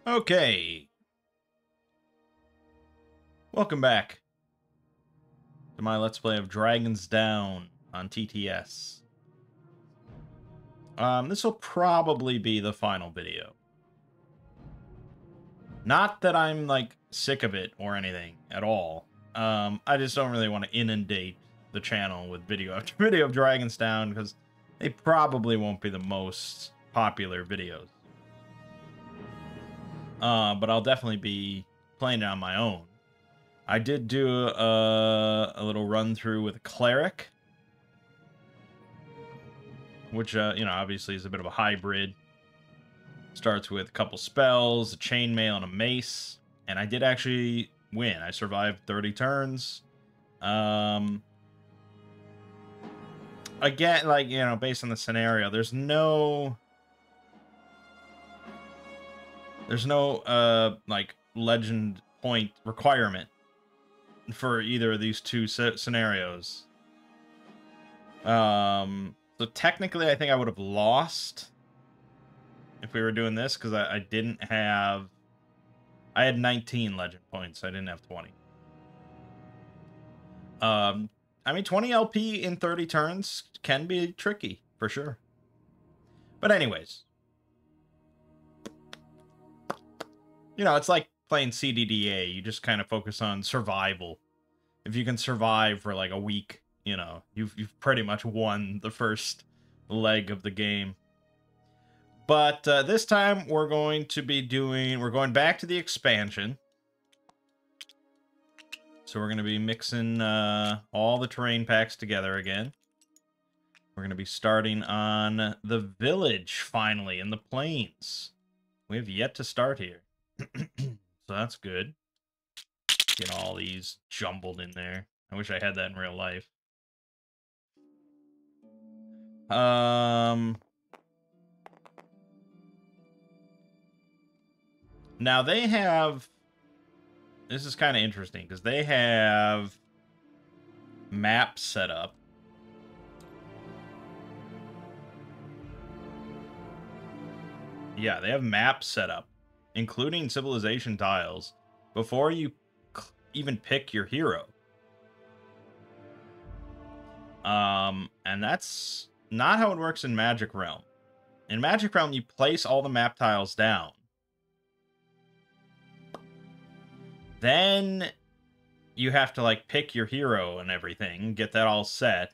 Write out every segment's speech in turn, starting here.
Okay, welcome back to my Let's Play of Dragon's Down on TTS. This will probably be the final video. Not that I'm, like, sick of it or anything at all. I just don't really want to inundate the channel with video after video of Dragon's Down, because they probably won't be the most popular videos. But I'll definitely be playing it on my own. I did do a little run through with a cleric, which, you know, obviously is a bit of a hybrid. Starts with a couple spells, a chainmail, and a mace. And I did actually win. I survived 30 turns. Again, like, you know, based on the scenario, there's no, like, legend point requirement for either of these two scenarios. So technically, I think I would have lost if we were doing this, because I didn't have... I had 19 legend points, so I didn't have 20. I mean, 20 LP in 30 turns can be tricky, for sure. But anyways. You know, it's like playing CDDA. You just kind of focus on survival. If you can survive for like a week, you know, you've pretty much won the first leg of the game. But this time we're going back to the expansion. So we're going to be mixing all the terrain packs together again. We're going to be starting on the village, finally, in the plains. We have yet to start here. So that's good. Get all these jumbled in there. I wish I had that in real life. Now they have... This is kind of interesting, because they have maps set up. Yeah, they have maps set up, including civilization tiles, before you even pick your hero. And that's not how it works in Magic Realm. In Magic Realm, you place all the map tiles down. Then you have to, like, pick your hero and everything, get that all set.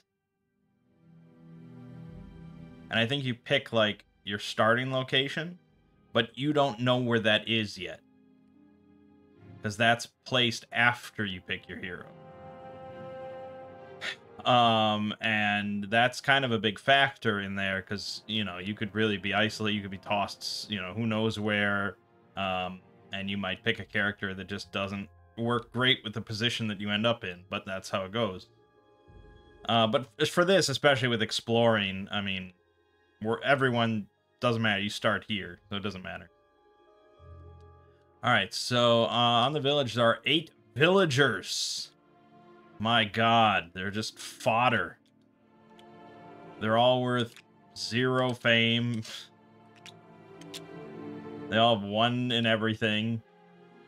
And I think you pick, like, your starting location, but you don't know where that is yet, because that's placed after you pick your hero. And that's kind of a big factor in there, because, you know, you could really be isolated, you could be tossed, you know, who knows where, and you might pick a character that just doesn't work great with the position that you end up in, but that's how it goes. But for this, especially with exploring, I mean, everyone, doesn't matter, you start here, so it doesn't matter. Alright, so on the village, there are 8 villagers. My god, they're just fodder. They're all worth 0 fame. They all have 1 in everything.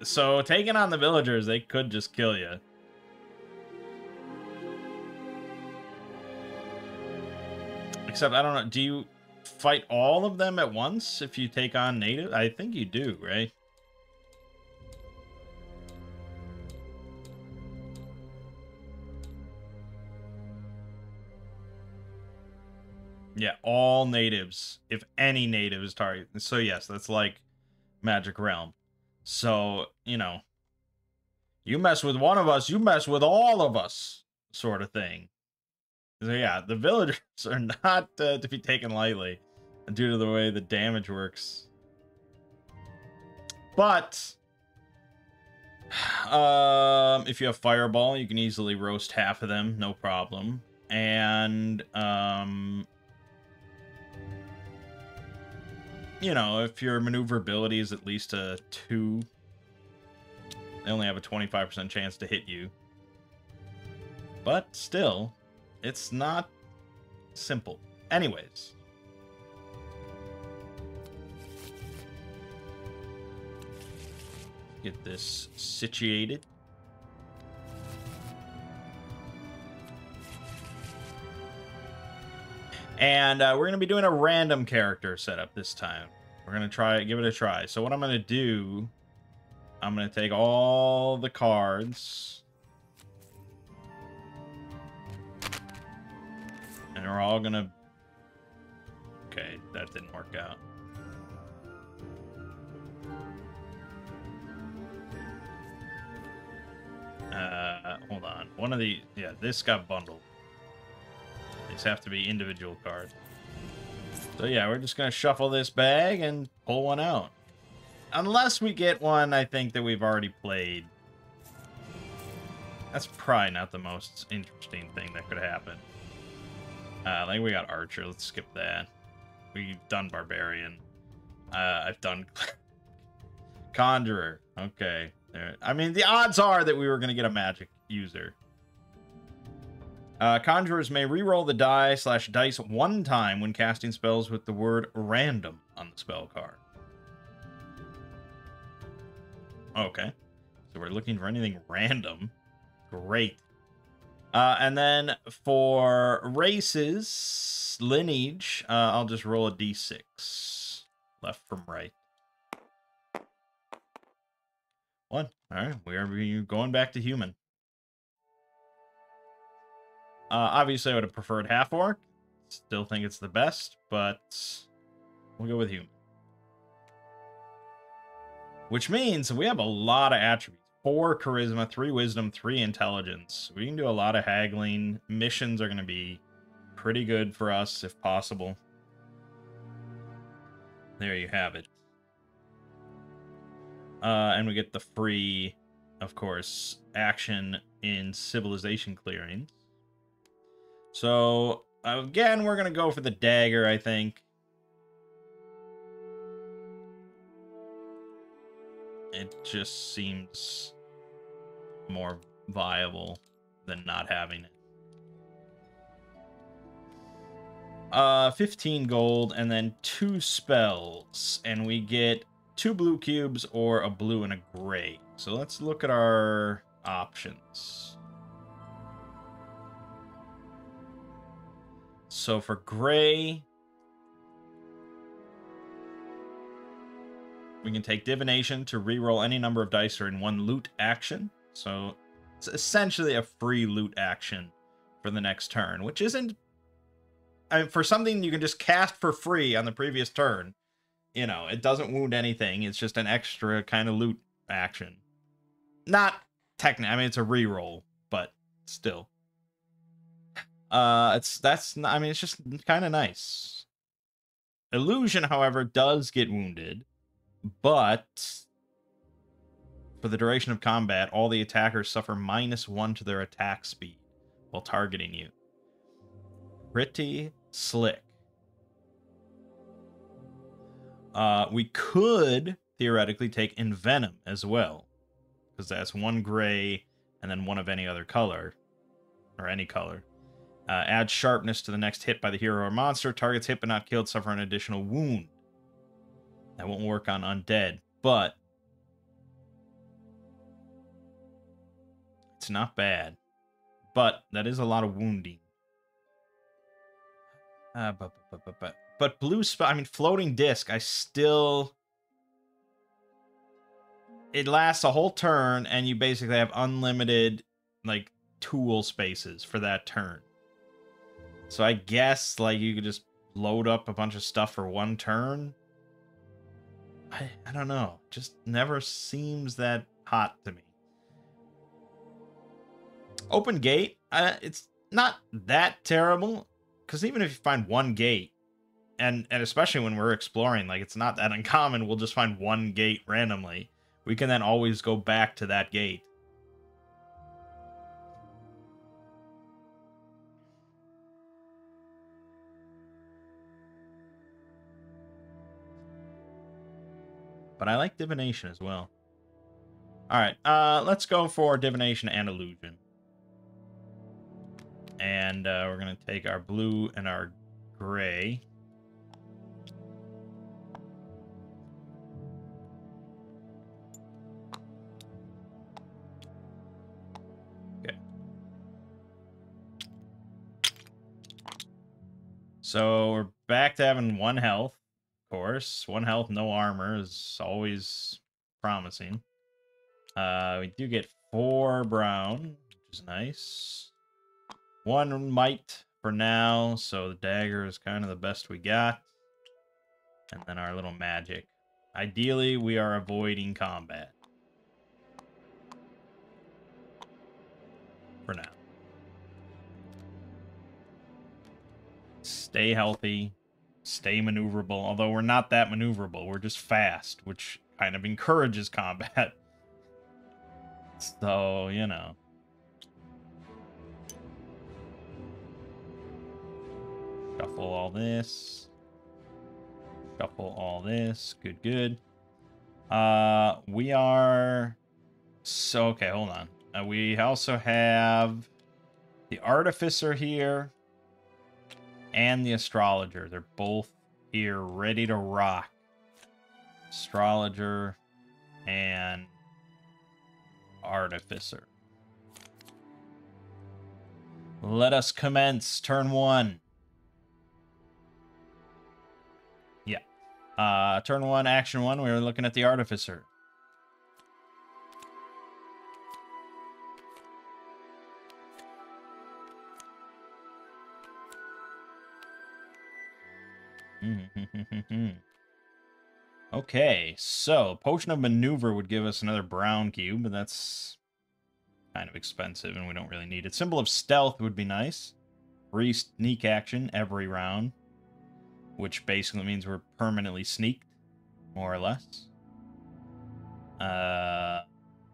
So, taking on the villagers, they could just kill you. Except, I don't know, do you fight all of them at once if you take on native? I think you do, right? Yeah, all natives. If any native is targeted. So yes, that's like Magic Realm. So, you know, you mess with one of us, you mess with all of us, sort of thing. So yeah, the villagers are not to be taken lightly due to the way the damage works. But if you have Fireball, you can easily roast half of them, no problem. And you know, if your maneuverability is at least a 2, they only have a 25% chance to hit you. But still, it's not simple. Anyways. get this situated. And we're going to be doing a random character setup this time. We're going to give it a try. So what I'm going to do, I'm going to take all the cards. And we're all going to... Okay, that didn't work out. Hold on. One of the... Yeah, this got bundled. These have to be individual cards. So yeah, we're just going to shuffle this bag and pull one out. Unless we get one, I think, that we've already played. That's probably not the most interesting thing that could happen. I think we got Archer. Let's skip that. We've done Barbarian. I've done Conjurer. Okay. I mean, the odds are that we were going to get a magic user. Conjurers may reroll the die/dice one time when casting spells with the word random on the spell card. Okay. So we're looking for anything random. Great. And then for races, lineage, I'll just roll a d6. Left from right. 1. All right. We are going back to human. Obviously, I would have preferred half-orc. Still think it's the best, but we'll go with human. Which means we have a lot of attributes. 4 charisma, 3 wisdom, 3 intelligence. We can do a lot of haggling. Missions are going to be pretty good for us, if possible. There you have it. And we get the free, of course, action in civilization clearings. So, again, we're going to go for the dagger, I think. It just seems more viable than not having it. 15 gold and then 2 spells. And we get 2 blue cubes or a blue and a gray. So let's look at our options. So for gray, we can take divination to reroll any number of dice or in 1 loot action. So it's essentially a free loot action for the next turn, which isn't... I mean, for something you can just cast for free on the previous turn, you know, it doesn't wound anything. It's just an extra kind of loot action. Not technically, I mean, it's a reroll, but still. It's just kind of nice. Illusion, however, does get wounded, but for the duration of combat, all the attackers suffer -1 to their attack speed while targeting you. Pretty slick. We could theoretically take Envenom as well, because that's 1 gray and then 1 of any other color, or any color. Add sharpness to the next hit by the hero or monster. Targets hit but not killed suffer an additional wound. That won't work on undead, but it's not bad. But that is a lot of wounding. But blue spell, I mean, floating disc, I still... It lasts a whole turn, and you basically have unlimited, like, tool spaces for that turn. So I guess, like, you could just load up a bunch of stuff for 1 turn. I don't know. Just never seems that hot to me. Open gate, it's not that terrible, because even if you find 1 gate, and especially when we're exploring, like, it's not that uncommon, we'll just find 1 gate randomly. We can then always go back to that gate. But I like divination as well. Alright, let's go for divination and illusion. And we're going to take our blue and our gray. So we're back to having 1 health, of course. 1 health, no armor is always promising. We do get 4 brown, which is nice. 1 might for now, so the dagger is kind of the best we got. And then our little magic. Ideally, we are avoiding combat. For now. Stay healthy. Stay maneuverable. Although we're not that maneuverable. We're just fast, which kind of encourages combat. So, you know. Shuffle all this. Shuffle all this. Good, good. We are... So, okay, hold on. We also have the Artificer here and the Astrologer. They're both here ready to rock. Astrologer and Artificer. Let us commence turn 1. Yeah. Turn 1, action 1, we were looking at the Artificer. Okay, so Potion of Maneuver would give us another brown cube, but that's kind of expensive and we don't really need it. Symbol of Stealth would be nice. Free sneak action every round, which basically means we're permanently sneaked, more or less.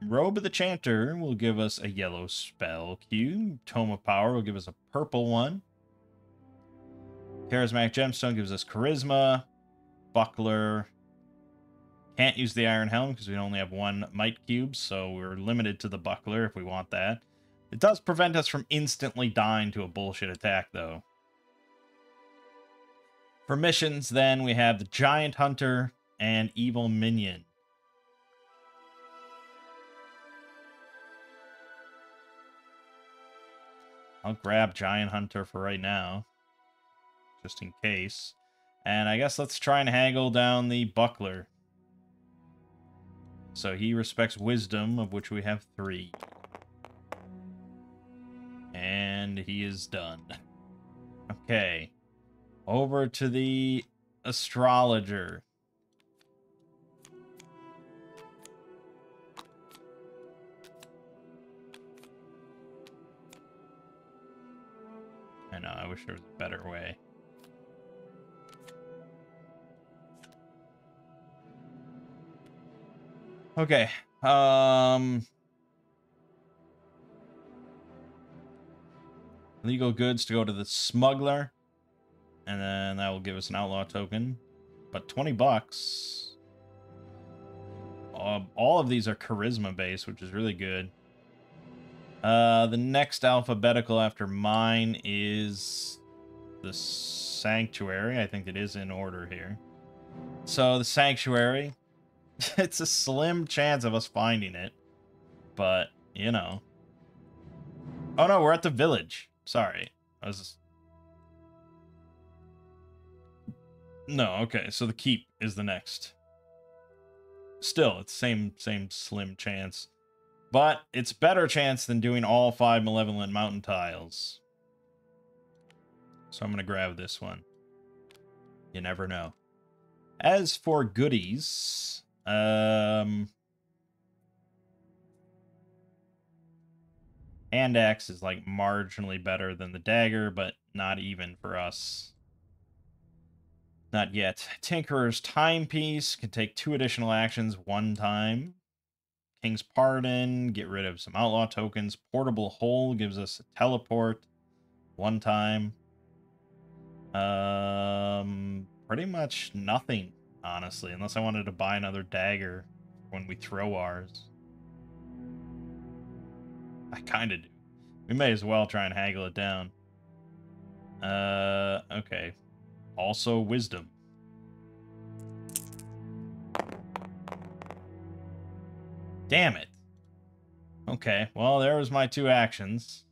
Robe of the Chanter will give us a yellow spell cube. Tome of Power will give us a purple one. Charismatic Gemstone gives us Charisma. Buckler. Can't use the Iron Helm because we only have 1 Might Cube, so we're limited to the Buckler if we want that. It does prevent us from instantly dying to a bullshit attack, though. For missions, then, we have the Giant Hunter and Evil Minion. I'll grab Giant Hunter for right now, just in case. And I guess let's try and haggle down the Buckler. So he respects Wisdom, of which we have 3. And he is done. Okay. Over to the Astrologer. I know, I wish there was a better way. Okay. Legal goods to go to the Smuggler. And then that will give us an outlaw token. But 20 bucks. All of these are charisma based, which is really good. The next alphabetical after mine is the Sanctuary. I think it is in order here. So the Sanctuary. It's a slim chance of us finding it. But, you know. Oh no, we're at the village. Sorry. I was just... No, okay, so the keep is the next. Still, it's same slim chance. But it's better chance than doing all 5 Malevolent Mountain tiles. So I'm going to grab this one. You never know. As for goodies, hand axe is like marginally better than the dagger, but not even for us. Not yet. Tinkerer's Timepiece can take 2 additional actions 1 time. King's Pardon, get rid of some outlaw tokens. Portable Hole gives us a teleport 1 time. Pretty much nothing, honestly, unless I wanted to buy another dagger when we throw ours. I kind of do. We may as well try and haggle it down. Okay. Also Wisdom. Damn it. Okay, well, there was my 2 actions.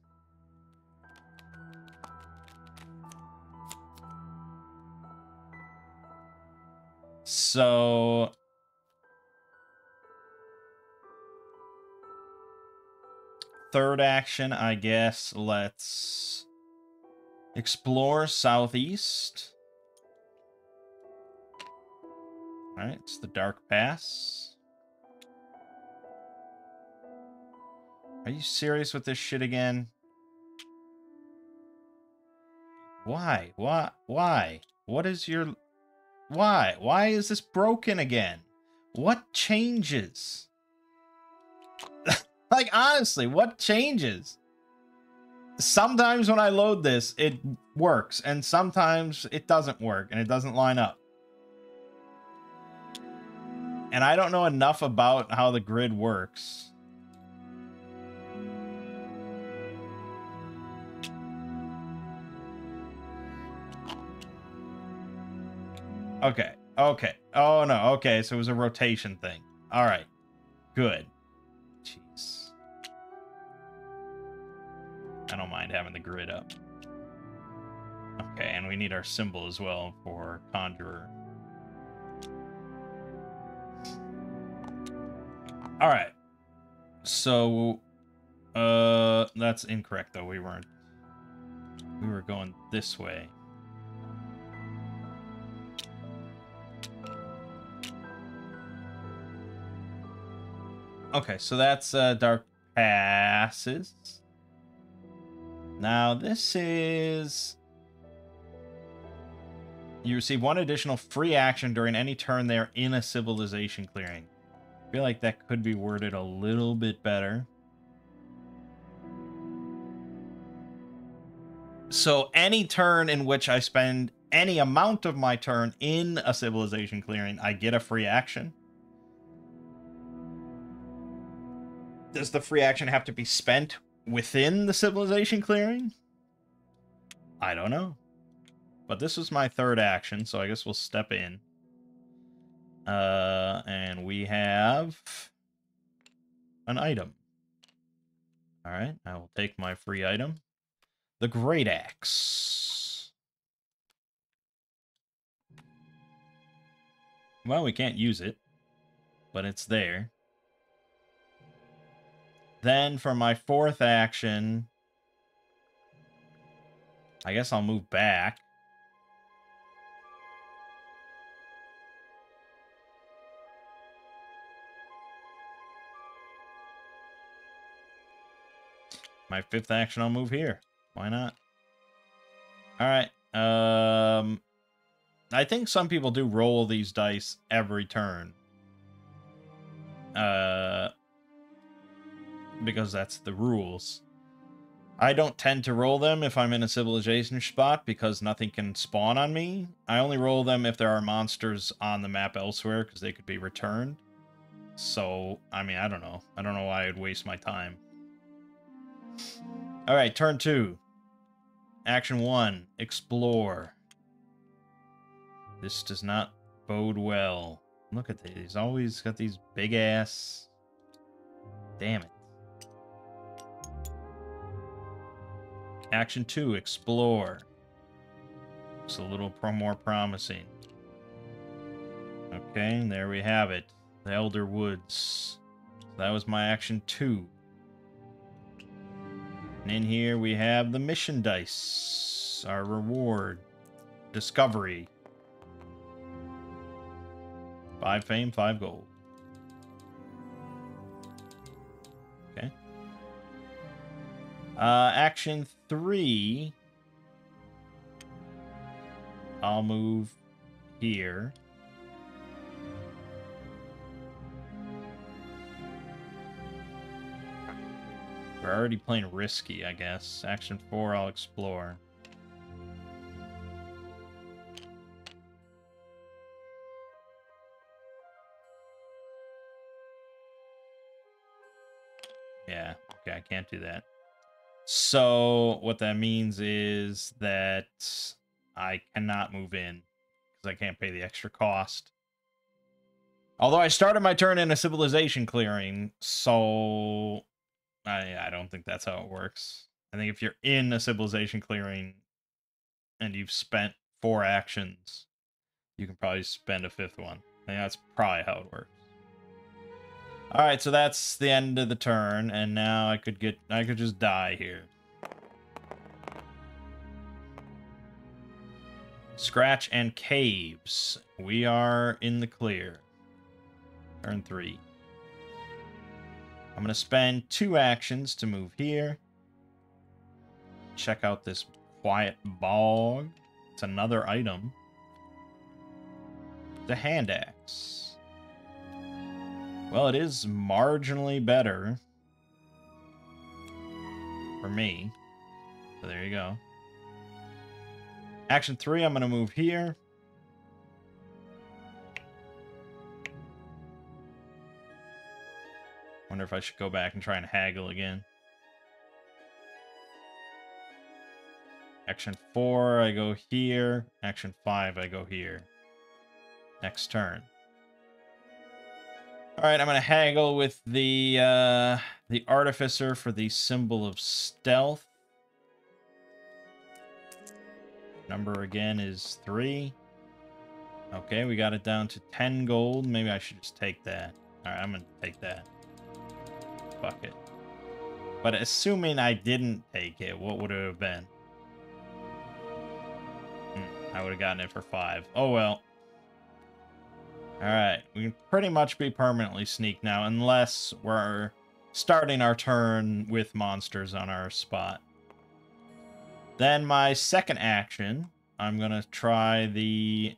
So third action, I guess. Let's explore southeast. All right, it's the Dark Pass. Are you serious with this shit again? Why? Why? What is your... Why? Why is this broken again? What changes? Like, honestly, what changes? Sometimes when I load this, it works, and sometimes it doesn't work, and it doesn't line up. And I don't know enough about how the grid works. Okay, okay. Oh, no, okay, so it was a rotation thing. All right, good. Jeez. I don't mind having the grid up. Okay, and we need our symbol as well for Conjurer. All right. So, that's incorrect, though. We were going this way. Okay, so that's Dark Passes. Now, this is... You receive one additional free action during any turn they are in a civilization clearing. I feel like that could be worded a little bit better. So any turn in which I spend any amount of my turn in a civilization clearing, I get a free action. Does the free action have to be spent within the civilization clearing? I don't know. But this was my third action, so I guess we'll step in. And we have an item. All right, I will take my free item. The Great Axe. Well, we can't use it, but it's there. Then for my fourth action, I guess I'll move back. My fifth action, I'll move here. Why not? All right. I think some people do roll these dice every turn. Because that's the rules. I don't tend to roll them if I'm in a civilization spot because nothing can spawn on me. I only roll them if there are monsters on the map elsewhere because they could be returned. So, I mean, I don't know. I don't know why I'd waste my time. All right, turn 2. Action 1, explore. This does not bode well. Look at this. He's always got these big ass... Damn it. Action 2, explore. Looks a little more promising. Okay, and there we have it. The Elder Woods. That was my action 2. And in here we have the mission dice. Our reward. Discovery. 5 fame, 5 gold. Okay. Action 3. I'll move here. We're already playing risky, I guess. Action 4, I'll explore. Yeah, okay, I can't do that. So, what that means is that I cannot move in because I can't pay the extra cost. Although I started my turn in a civilization clearing, so I don't think that's how it works. I think if you're in a civilization clearing and you've spent 4 actions, you can probably spend a 5th one. think that's probably how it works. All right, so that's the end of the turn, and now I could just die here. Scratch and caves. We are in the clear. Turn 3. I'm gonna spend 2 actions to move here. Check out this quiet bog. It's another item. The hand axe. Well, it is marginally better for me. So there you go. Action 3, I'm going to move here. Wonder if I should go back and try and haggle again. Action 4, I go here. Action 5, I go here. Next turn. Alright, I'm going to haggle with the Artificer for the symbol of stealth. Number again is 3. Okay, we got it down to 10 gold. Maybe I should just take that. Alright, I'm going to take that. Fuck it. But assuming I didn't take it, what would it have been? I would have gotten it for 5. Oh well. Alright, we can pretty much be permanently sneak now, unless we're starting our turn with monsters on our spot. Then my second action, I'm going to try the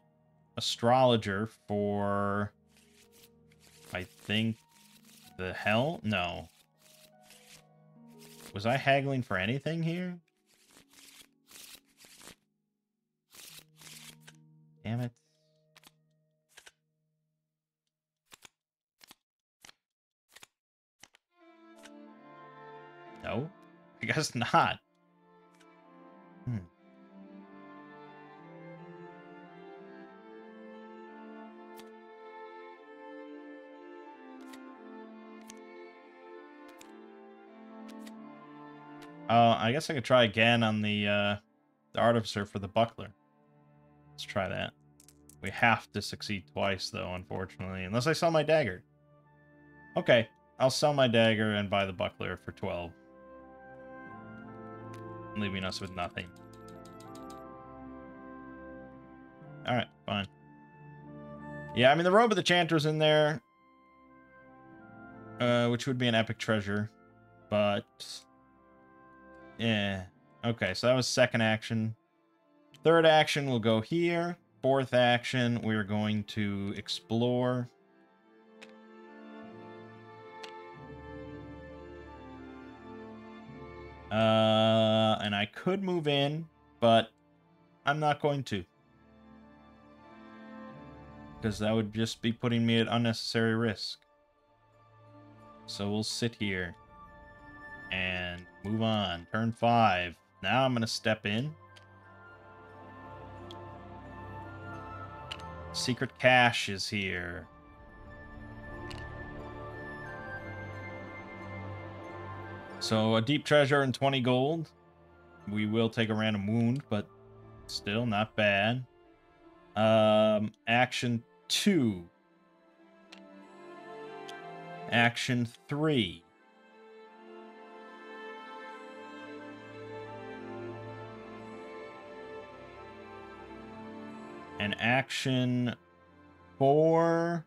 Astrologer for, I think, the hell? No. Was I haggling for anything here? Damn it. No, I guess not. I guess I could try again on the Artificer for the Buckler. Let's try that. We have to succeed twice, though, unfortunately. Unless I sell my dagger. Okay, I'll sell my dagger and buy the Buckler for 12. Leaving us with nothing. Alright, fine. Yeah, I mean, the Robe of the Chanter's in there. Which would be an epic treasure. But... yeah. Okay, so that was second action. Third action, we'll go here. Fourth action, we're going to explore. And I could move in, but I'm not going to. Because that would just be putting me at unnecessary risk. So we'll sit here. And move on. Turn 5. Now I'm going to step in. Secret cache is here. So a deep treasure and 20 gold. We will take a random wound, but still not bad. Action 2. Action 3. And action 4.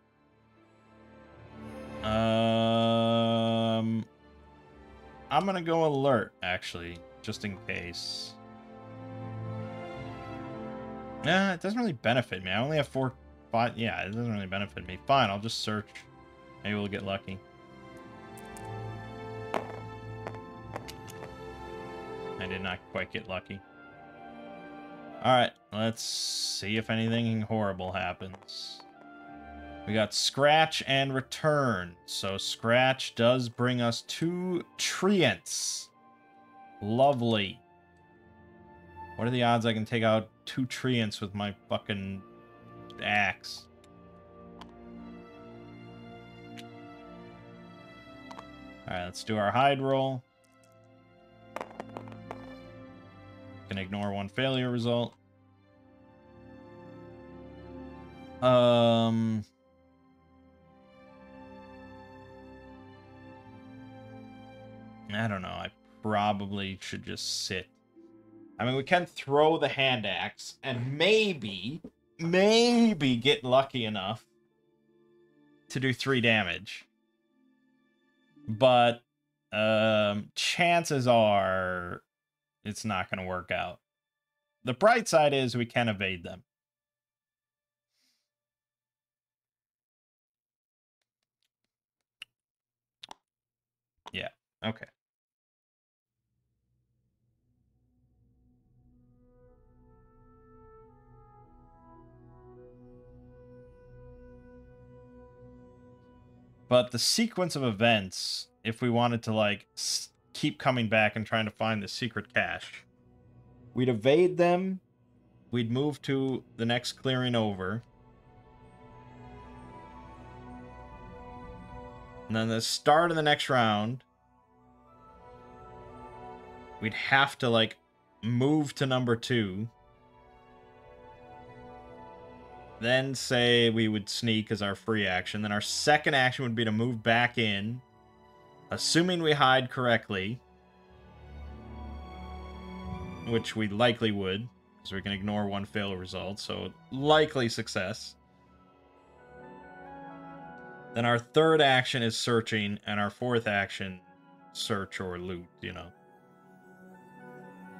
I'm gonna go alert, actually, just in case. Nah, it doesn't really benefit me. I only have 4, 5. Yeah, it doesn't really benefit me. Fine, I'll just search. Maybe we'll get lucky. I did not quite get lucky. Alright, let's see if anything horrible happens. We got Scratch and Return. So Scratch does bring us 2 Treants. Lovely. What are the odds I can take out 2 Treants with my fucking axe? Alright, let's do our hide roll. Can ignore 1 failure result. I don't know. I probably should just sit. I mean, we can throw the hand axe and maybe get lucky enough to do 3 damage. But chances are it's not going to work out. The bright side is we can evade them. Yeah, okay. But the sequence of events, if we wanted to, like, keep coming back and trying to find the secret cache, we'd evade them, we'd move to the next clearing over, and then the start of the next round, we'd have to, like, move to number 2. Then say we would sneak as our free action. Then our second action would be to move back in, assuming we hide correctly, which we likely would, because we can ignore 1 fail result, so likely success. Then our third action is searching, and our fourth action, search or loot, you know.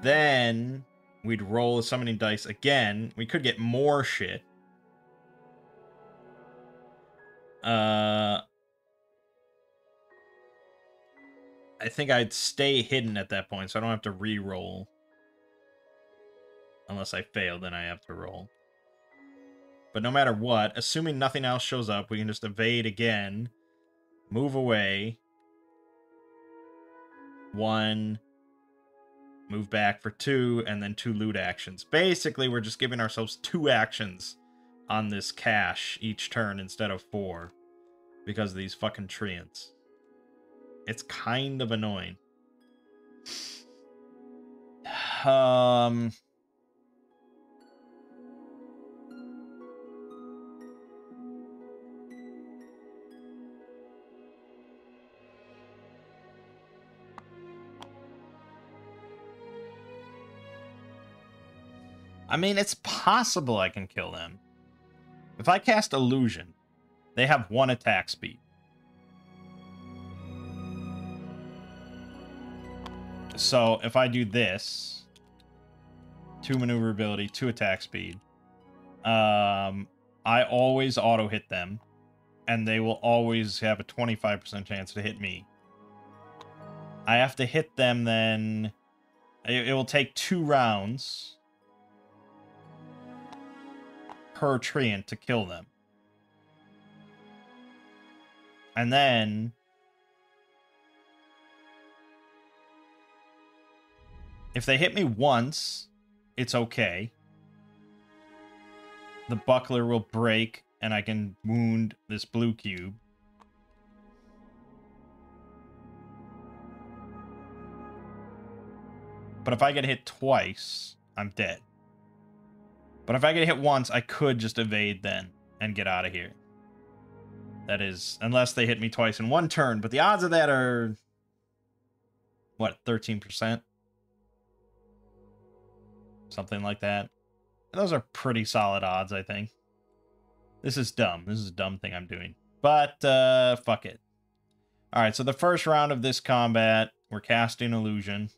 Then we'd roll a summoning dice again. We could get more shit. I think I'd stay hidden at that point, so I don't have to re-roll. Unless I fail, then I have to roll. But no matter what, assuming nothing else shows up, we can just evade again, move away, 1, move back for 2, and then 2 loot actions. Basically, we're just giving ourselves 2 actions on this cache each turn instead of 4 because of these fucking treants. It's kind of annoying. I mean, it's possible I can kill them. If I cast Illusion, they have 1 attack speed. So if I do this, 2 maneuverability, 2 attack speed, I always auto hit them, and they will always have a 25% chance to hit me. I have to hit them then. It will take 2 rounds per treant to kill them. And then if they hit me once, it's okay. The buckler will break, and I can wound this blue cube. But if I get hit twice, I'm dead. But if I get hit once, I could just evade then and get out of here. That is, unless they hit me twice in 1 turn. But the odds of that are, what, 13%? Something like that. And those are pretty solid odds, I think. This is dumb. This is a dumb thing I'm doing. But, fuck it. Alright, so the first round of this combat, we're casting Illusion.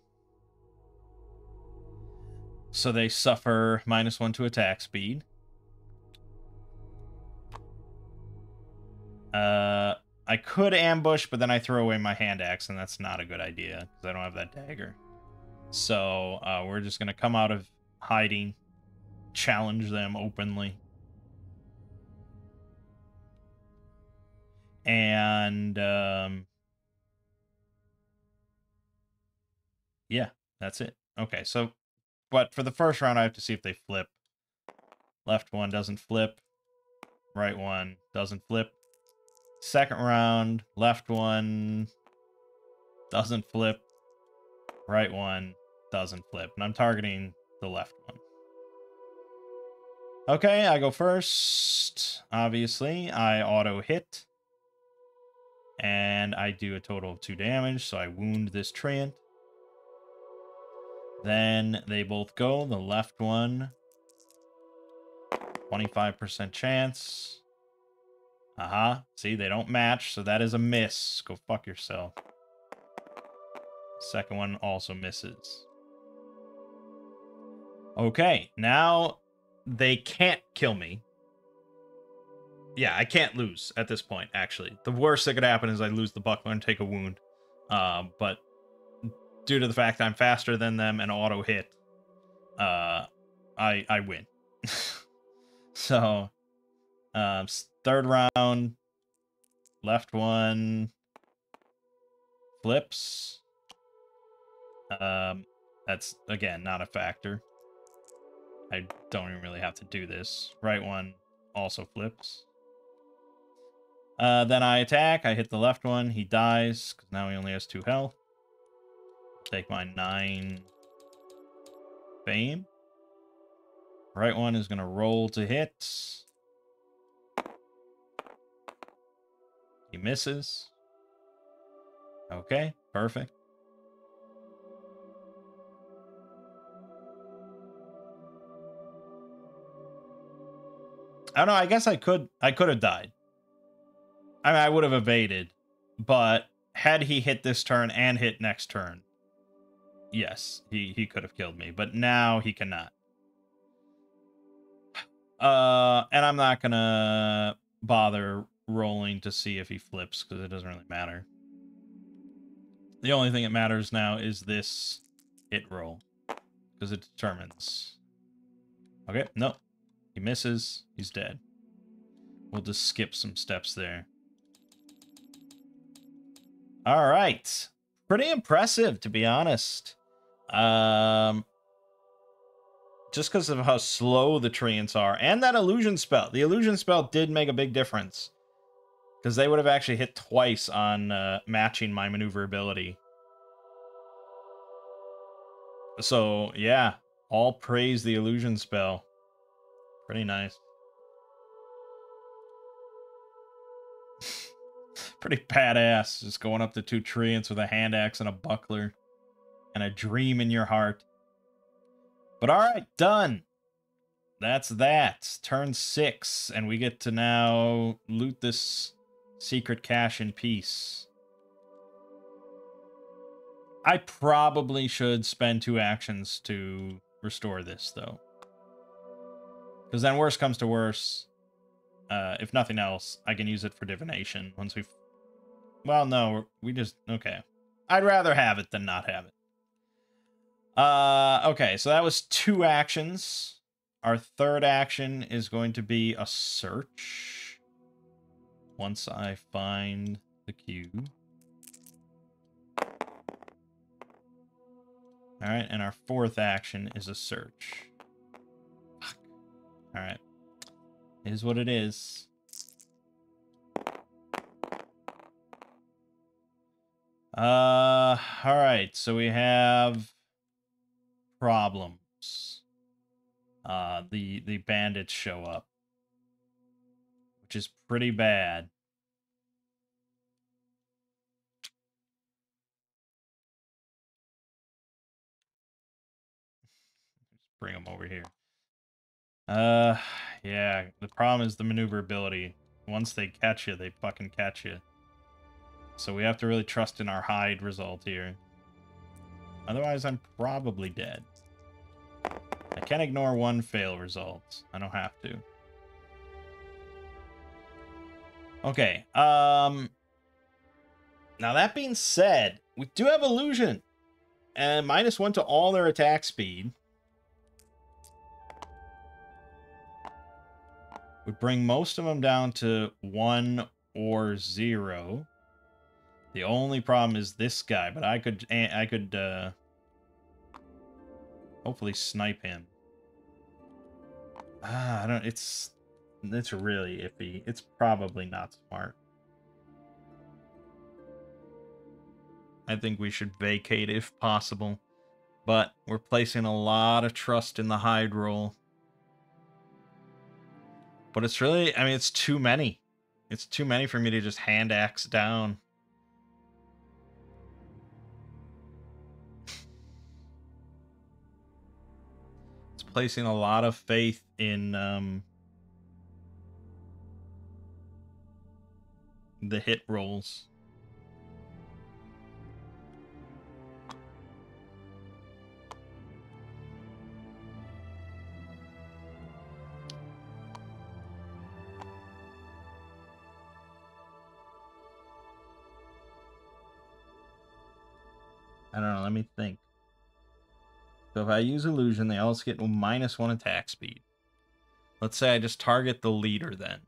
So they suffer -1 to attack speed. I could ambush, but then I throw away my hand axe, and that's not a good idea, because I don't have that dagger. So, we're just going to come out of hiding, challenge them openly. And, yeah, that's it. Okay, so, but for the first round, I have to see if they flip. Left one doesn't flip. Right one doesn't flip. Second round, left one doesn't flip. Right one doesn't flip. And I'm targeting the left one. Okay, I go first. Obviously, I auto hit. And I do a total of 2 damage, so I wound this treant. Then they both go. The left one, 25% chance. Aha. See, they don't match, so that is a miss. Go fuck yourself. Second one also misses. Okay, now they can't kill me. Yeah, I can't lose at this point, actually. The worst that could happen is I lose the buckler and take a wound. But due to the fact I'm faster than them and auto hit, I win. So, third round, left one flips. That's, again, not a factor. I don't even really have to do this. Right one also flips. Then I attack. I hit the left one. He dies, because now he only has 2 health. Take my 9 fame. Right one is going to roll to hit. He misses. Okay, perfect. I don't know, I guess I could have died. I mean, I would have evaded, but had he hit this turn and hit next turn, yes, he could have killed me, but now he cannot. And I'm not gonna bother rolling to see if he flips, because it doesn't really matter. The only thing that matters now is this hit roll, because it determines. Okay, no. He misses. He's dead. We'll just skip some steps there. All right. Pretty impressive, to be honest. Just because of how slow the treants are. And that illusion spell. The illusion spell did make a big difference. Because they would have actually hit twice on matching my maneuverability. So, yeah. All praise the illusion spell. Pretty nice. Pretty badass. Just going up to 2 treants with a hand axe and a buckler. And a dream in your heart. But alright, done. That's that. Turn 6. And we get to now loot this secret cache in peace. I probably should spend 2 actions to restore this, though. Because then worst comes to worst. If nothing else, I can use it for divination once we've... Well, no, we just... Okay. I'd rather have it than not have it. Okay, so that was 2 actions. Our third action is going to be a search. Once I find the cube. Alright, and our fourth action is a search. Fuck. Alright. Is what it is. Alright, so we have problems. The bandits show up, which is pretty bad. Just bring them over here. Yeah, the problem is the maneuverability. Once they catch you, they fucking catch you. So we have to really trust in our hide result here. Otherwise, I'm probably dead. I can ignore 1 fail result. I don't have to. Okay, now that being said, we do have illusion. And -1 to all their attack speed. Would bring most of them down to 1 or 0. The only problem is this guy, but I could hopefully snipe him. I don't, it's really iffy. It's probably not smart. I think we should vacate if possible, but we're placing a lot of trust in the hide roll. But it's really, I mean, it's too many. It's too many for me to just hand axe down. placing a lot of faith in the hit rolls. I don't know, let me think. So if I use illusion, they also get -1 attack speed. Let's say I just target the leader then.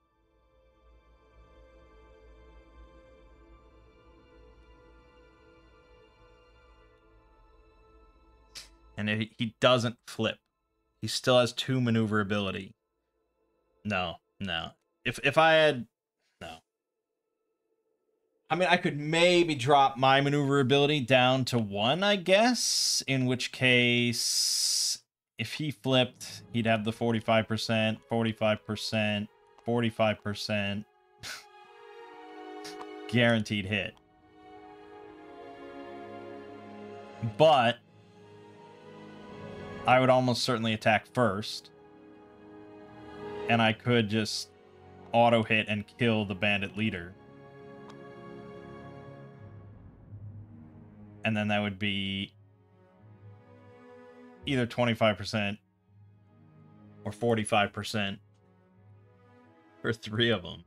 And if he doesn't flip, he still has 2 maneuverability. No. If I had... No. I mean, I could maybe drop my maneuverability down to 1, I guess. In which case, if he flipped, he'd have the 45%, 45%, 45%. Guaranteed hit. But I would almost certainly attack first. And I could just auto hit and kill the bandit leader. And then that would be either 25% or 45% for 3 of them.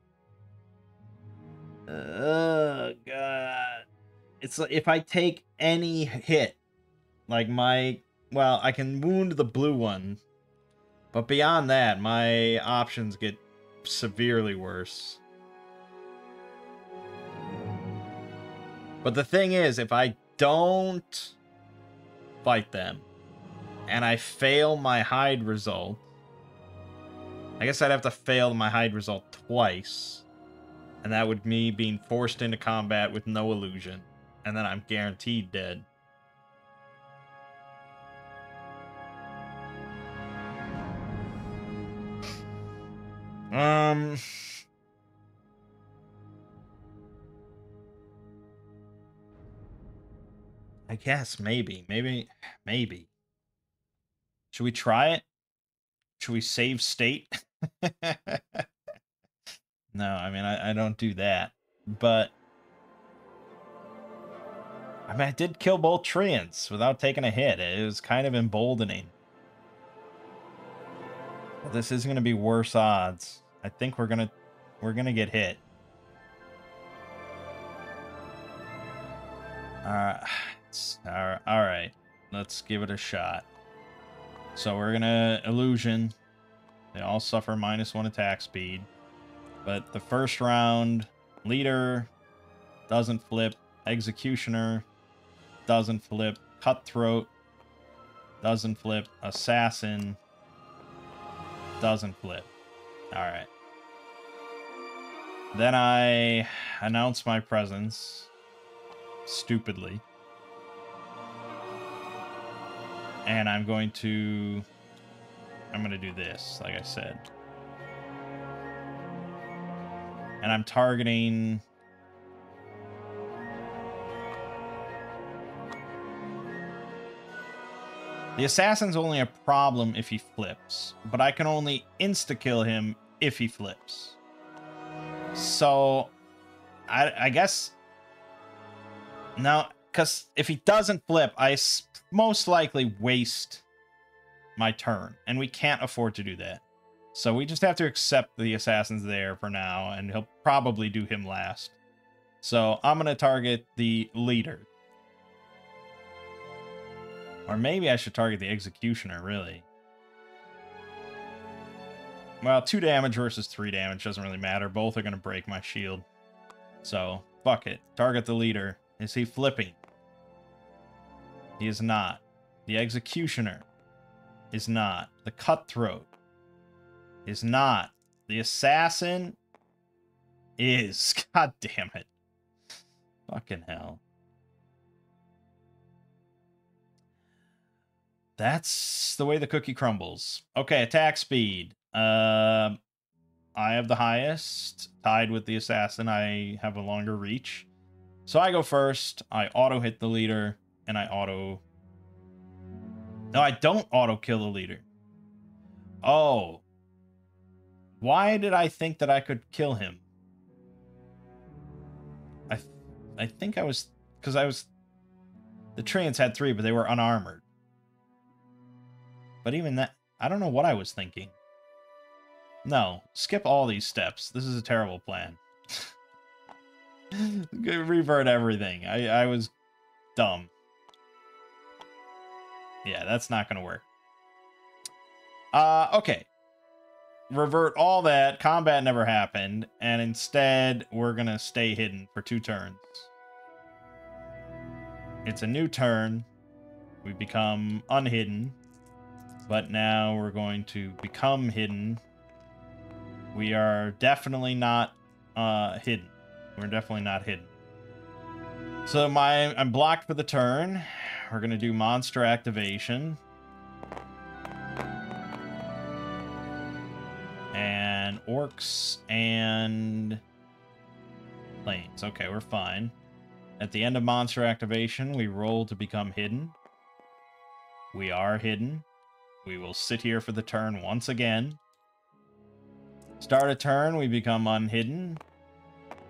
Oh, God. It's like if I take any hit, like well, I can wound the blue one, but beyond that, my options get severely worse. But the thing is, if I don't fight them, and I fail my hide result, I guess I'd have to fail my hide result twice, and that would me being forced into combat with no illusion, and then I'm guaranteed dead. I guess maybe. Should we try it? Should we save state? No, I mean, I don't do that. But I mean, I did kill both treants without taking a hit. It was kind of emboldening. But this is going to be worse odds. I think we're going to get hit. All right. Let's give it a shot. So we're going to illusion. They all suffer -1 attack speed. But the first round, leader doesn't flip. Executioner doesn't flip. Cutthroat doesn't flip. Assassin doesn't flip. All right. Then I announce my presence stupidly. And I'm going to do this, like I said. And I'm targeting... The assassin's only a problem if he flips, but I can only insta-kill him if he flips. So, I guess... No, because if he doesn't flip, I most likely waste my turn, and we can't afford to do that. So we just have to accept the assassin's there for now, and he'll probably do him last. So I'm going to target the leader. Or maybe I should target the executioner, really. Well, 2 damage versus 3 damage doesn't really matter. Both are going to break my shield. So, fuck it. Target the leader. Is he flipping? He is not. The executioner is not. The cutthroat is not. The assassin is. God damn it. Fucking hell. That's the way the cookie crumbles. Okay, attack speed. I have the highest. Tied with the assassin, I have a longer reach. So I go first. I auto-hit the leader. And I auto... No, I don't auto-kill the leader. Oh. Why did I think that I could kill him? I think I was... Because I was... The Treants had 3, but they were unarmored. But even that... I don't know what I was thinking. No. Skip all these steps. This is a terrible plan. Revert everything. I was dumb. Yeah, that's not going to work. Okay. Revert all that. Combat never happened. And instead, we're going to stay hidden for 2 turns. It's a new turn. We become unhidden. But now we're going to become hidden. We are definitely not hidden. We're definitely not hidden. So I'm blocked for the turn. We're going to do monster activation. And orcs and planes. Okay, we're fine. At the end of monster activation, we roll to become hidden. We are hidden. We will sit here for the turn once again. Start a turn, we become unhidden.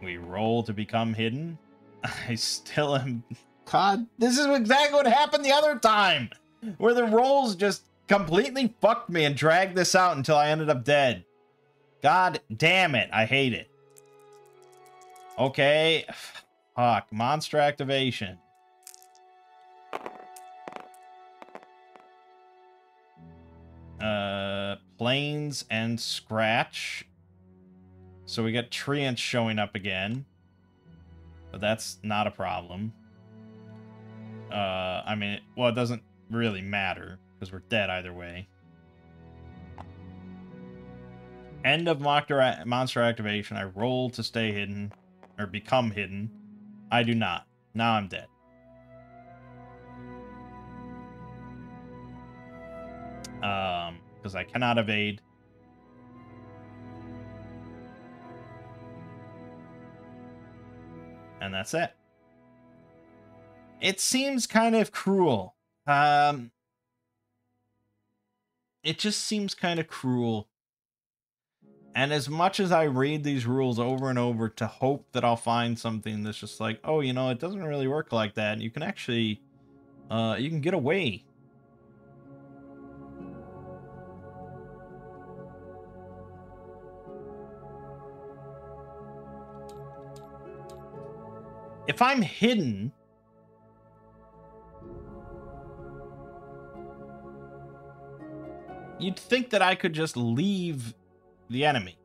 We roll to become hidden. I still am... God, this is exactly what happened the other time! Where the rolls just completely fucked me and dragged this out until I ended up dead. God damn it, I hate it. Okay. Fuck, monster activation. Planes and scratch. So we got Treants showing up again. But that's not a problem. I mean, well, it doesn't really matter, because we're dead either way. End of monster activation. I roll to stay hidden, or become hidden. I do not. Now I'm dead. Because I cannot evade. And that's it. It seems kind of cruel. It just seems kind of cruel. And as much as I read these rules over and over to hope that I'll find something that's just like, oh, you know, it doesn't really work like that. You can actually, you can get away. If I'm hidden, you'd think that I could just leave the enemy.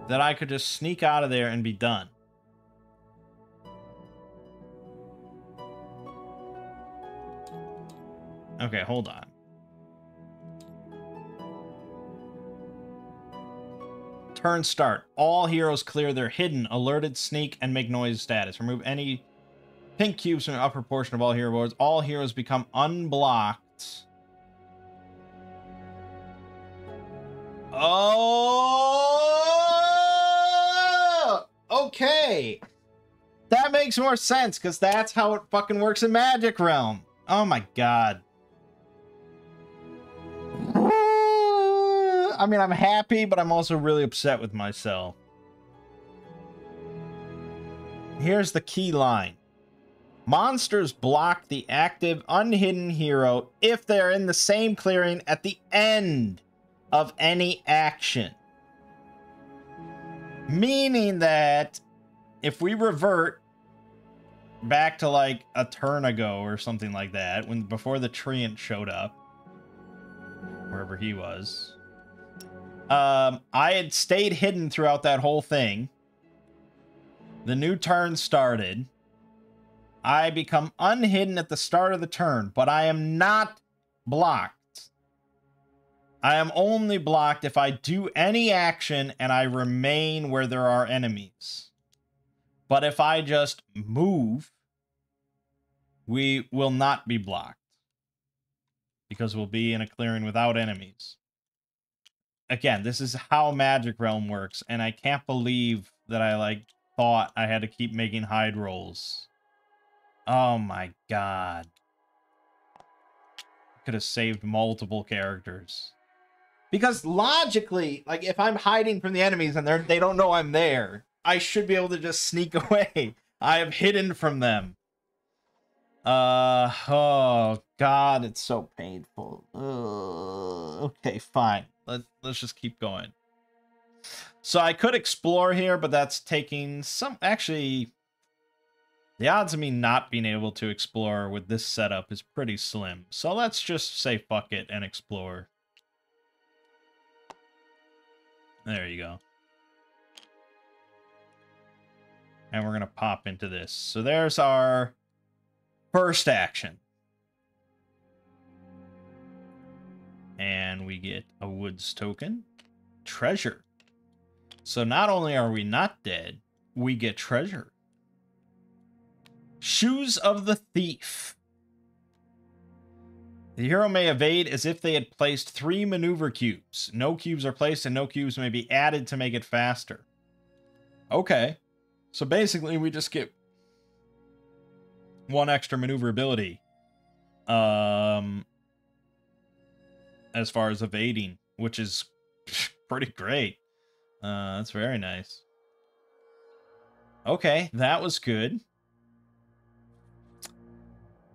That I could just sneak out of there and be done. Okay, hold on. Turn start. All heroes clear their hidden, alerted, sneak, and make noise status. Remove any pink cubes from the upper portion of all hero boards. All heroes become unblocked. Oh! Okay. That makes more sense, because that's how it fucking works in Magic Realm. Oh my god. I mean, I'm happy, but I'm also really upset with myself. Here's the key line. Monsters block the active unhidden hero if they're in the same clearing at the end of any action. Meaning that if we revert back to like a turn ago or something like that, before the Treant showed up, wherever he was, I had stayed hidden throughout that whole thing. The new turn started. I become unhidden at the start of the turn, but I am not blocked. I am only blocked if I do any action and I remain where there are enemies. But if I just move, we will not be blocked. Because we'll be in a clearing without enemies. Again, this is how Magic Realm works, and I can't believe that I, thought I had to keep making hide rolls. Oh my god. could have saved multiple characters. Because logically, like, if I'm hiding from the enemies and they don't know I'm there, I should be able to just sneak away. I have hidden from them. Oh God, it's so painful. Okay, fine. Let's just keep going. So I could explore here, but that's taking some... Actually, the odds of me not being able to explore with this setup is pretty slim. So let's just say fuck it and explore. There you go. And we're going to pop into this. So there's our first action. And we get a woods token. Treasure. So not only are we not dead, we get treasure. Shoes of the Thief. The hero may evade as if they had placed 3 maneuver cubes. No cubes are placed and no cubes may be added to make it faster. Okay. So basically we just get 1 extra maneuverability. As far as evading, which is pretty great. That's very nice. Okay, that was good.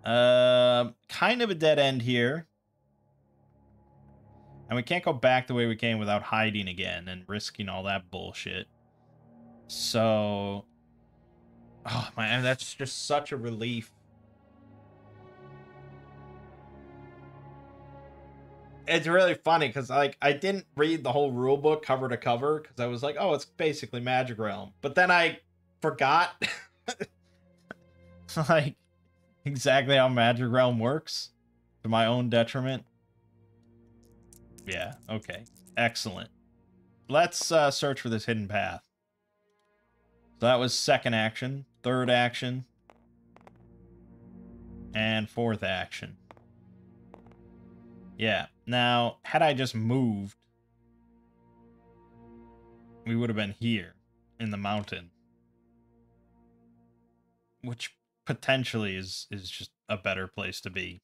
Kind of a dead end here. And we can't go back the way we came without hiding again and risking all that bullshit. So... Oh, man, that's just such a relief. It's really funny, because, like, I didn't read the whole rule book cover to cover, because I was like, oh, it's basically Magic Realm. But then I forgot, like, exactly how Magic Realm works, to my own detriment. Yeah, okay. Excellent. Let's search for this hidden path. So that was second action, third action, and fourth action. Yeah. Now, had I just moved, we would have been here in the mountain. Which potentially is just a better place to be.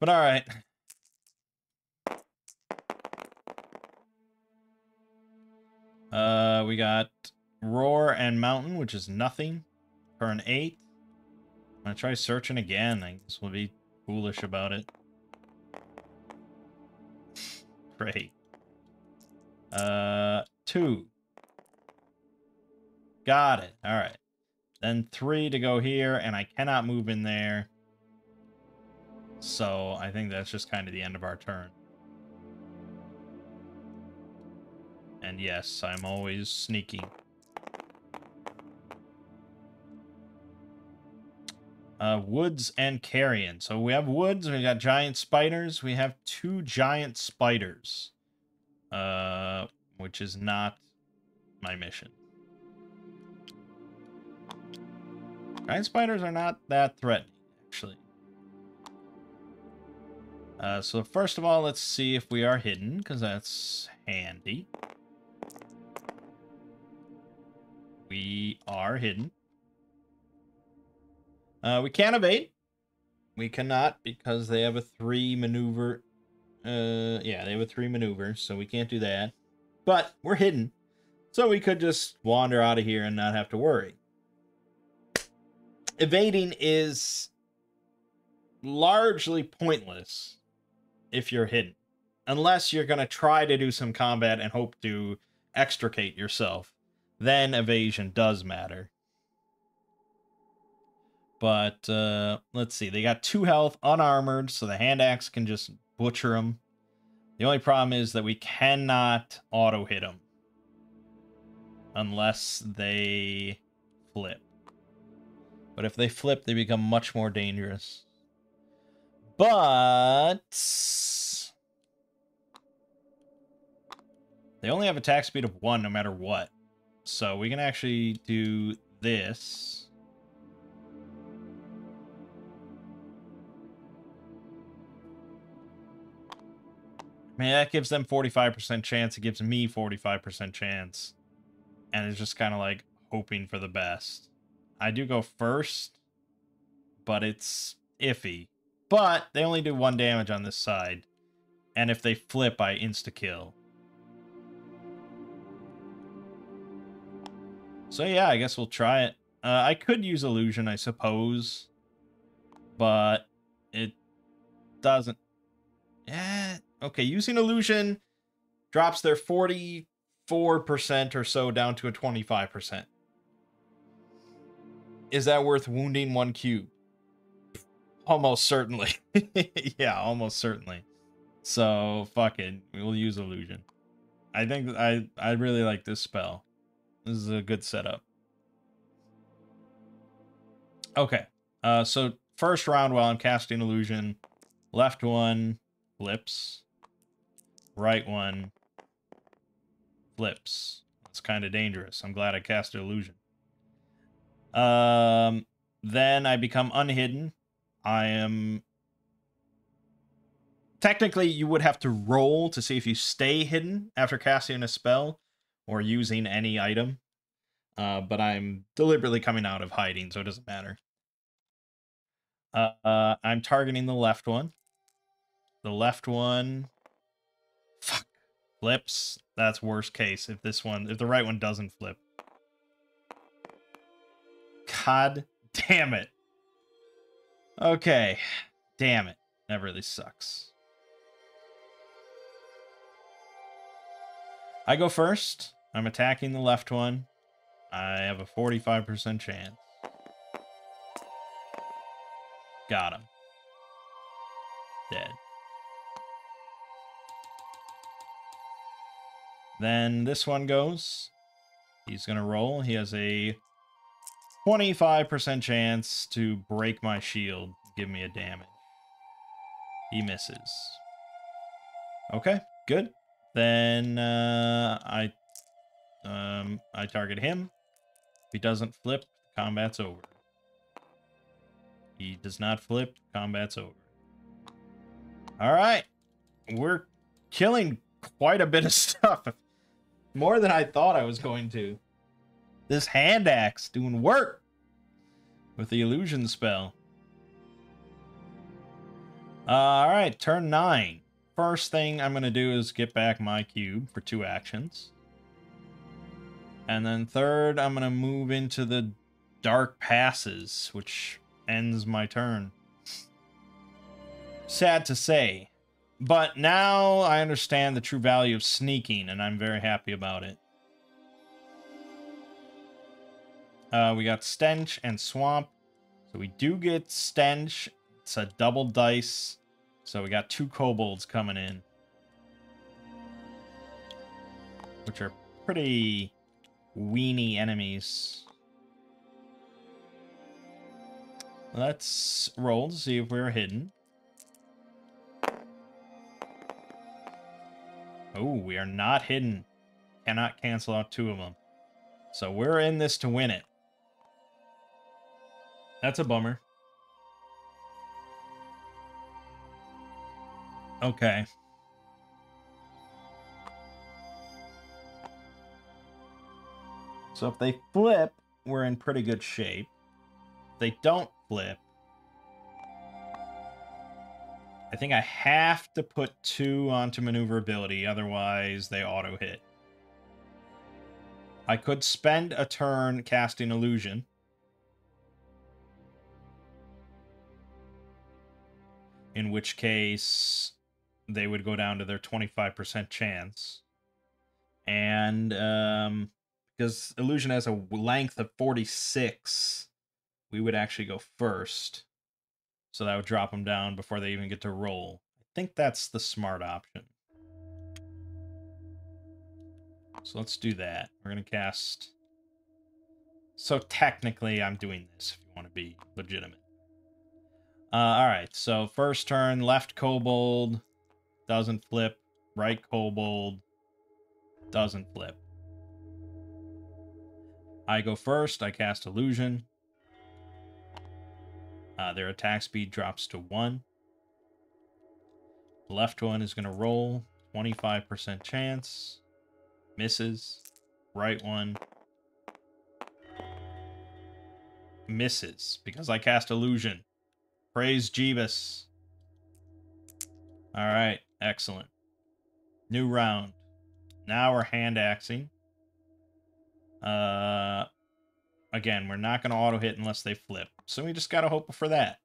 But alright. We got Roar and Mountain, which is nothing. Turn 8. I'm gonna try searching again. I guess we'll be foolish about it. Great. 2. Got it. Alright. Then 3 to go here, and I cannot move in there. So I think that's just kind of the end of our turn. And yes, I'm always sneaking. Woods and carrion. So we have woods, we got giant spiders. We have 2 giant spiders. Which is not my mission. Giant spiders are not that threatening, actually. So first of all, let's see if we are hidden, because that's handy. We are hidden. We can't evade. We cannot, because they have a 3 maneuver. Yeah, they have a 3 maneuver, so we can't do that. But we're hidden, so we could just wander out of here and not have to worry. Evading is largely pointless if you're hidden, unless you're going to try to do some combat and hope to extricate yourself. Then evasion does matter. But let's see. They got 2 health, unarmored, so the hand axe can just butcher them. The only problem is that we cannot auto hit them unless they flip. But if they flip, they become much more dangerous. But they only have attack speed of 1 no matter what. So we can actually do this. I mean, that gives them 45% chance. It gives me 45% chance. And it's just kind of like hoping for the best. I do go first, but it's iffy. But they only do 1 damage on this side. And if they flip, I insta-kill. So yeah, I guess we'll try it. I could use illusion, I suppose. But it doesn't. Yeah, okay, using illusion drops their 44% or so down to a 25%. Is that worth wounding 1 cube? Almost certainly. Yeah, almost certainly. So, fuck it. We'll use illusion. I think I really like this spell. This is a good setup. Okay. So first round while I'm casting illusion, left one flips, right one flips. It's kind of dangerous. I'm glad I cast illusion. Then I become unhidden. I am... Technically, you would have to roll to see if you stay hidden after casting a spell or using any item. But I'm deliberately coming out of hiding, so it doesn't matter. I'm targeting the left one. The left one... Fuck. Flips. That's worst case if the right one doesn't flip. God damn it. Okay. Damn it. That really sucks. I go first. I'm attacking the left one. I have a 45% chance. Got him. Dead. Then this one goes. He's going to roll. He has a 25% chance to break my shield, give me a damage. He misses. Okay, good. Then I target him. If he doesn't flip, combat's over. He does not flip, combat's over. All right. We're killing quite a bit of stuff. More than I thought I was going to. This hand axe doing work with the illusion spell. All right, turn 9. First thing I'm going to do is get back my cube for 2 actions. And then third, I'm going to move into the dark passes, which ends my turn. Sad to say. But now I understand the true value of sneaking, and I'm very happy about it. We got Stench and Swamp. So we do get Stench. It's a double dice. So we got 2 kobolds coming in. Which are pretty weenie enemies. Let's roll to see if we're hidden. Oh, we are not hidden. Cannot cancel out 2 of them. So we're in this to win it. That's a bummer. Okay. So if they flip, we're in pretty good shape. If they don't flip, I think I have to put 2 onto maneuverability, otherwise they auto-hit. I could spend a turn casting illusion. In which case, they would go down to their 25% chance. And because illusion has a length of 46, we would actually go first. So that would drop them down before they even get to roll. I think that's the smart option. So let's do that. We're going to cast... So technically, I'm doing this if you want to be legitimate. Alright, so first turn, left kobold, doesn't flip. Right kobold, doesn't flip. I go first, I cast illusion. Their attack speed drops to 1. The left one is going to roll, 25% chance. Misses. Right one misses, because I cast illusion. Praise Jeebus. All right, excellent. New round. Now we're hand axing. Again, we're not going to auto hit unless they flip. So we just got to hope for that.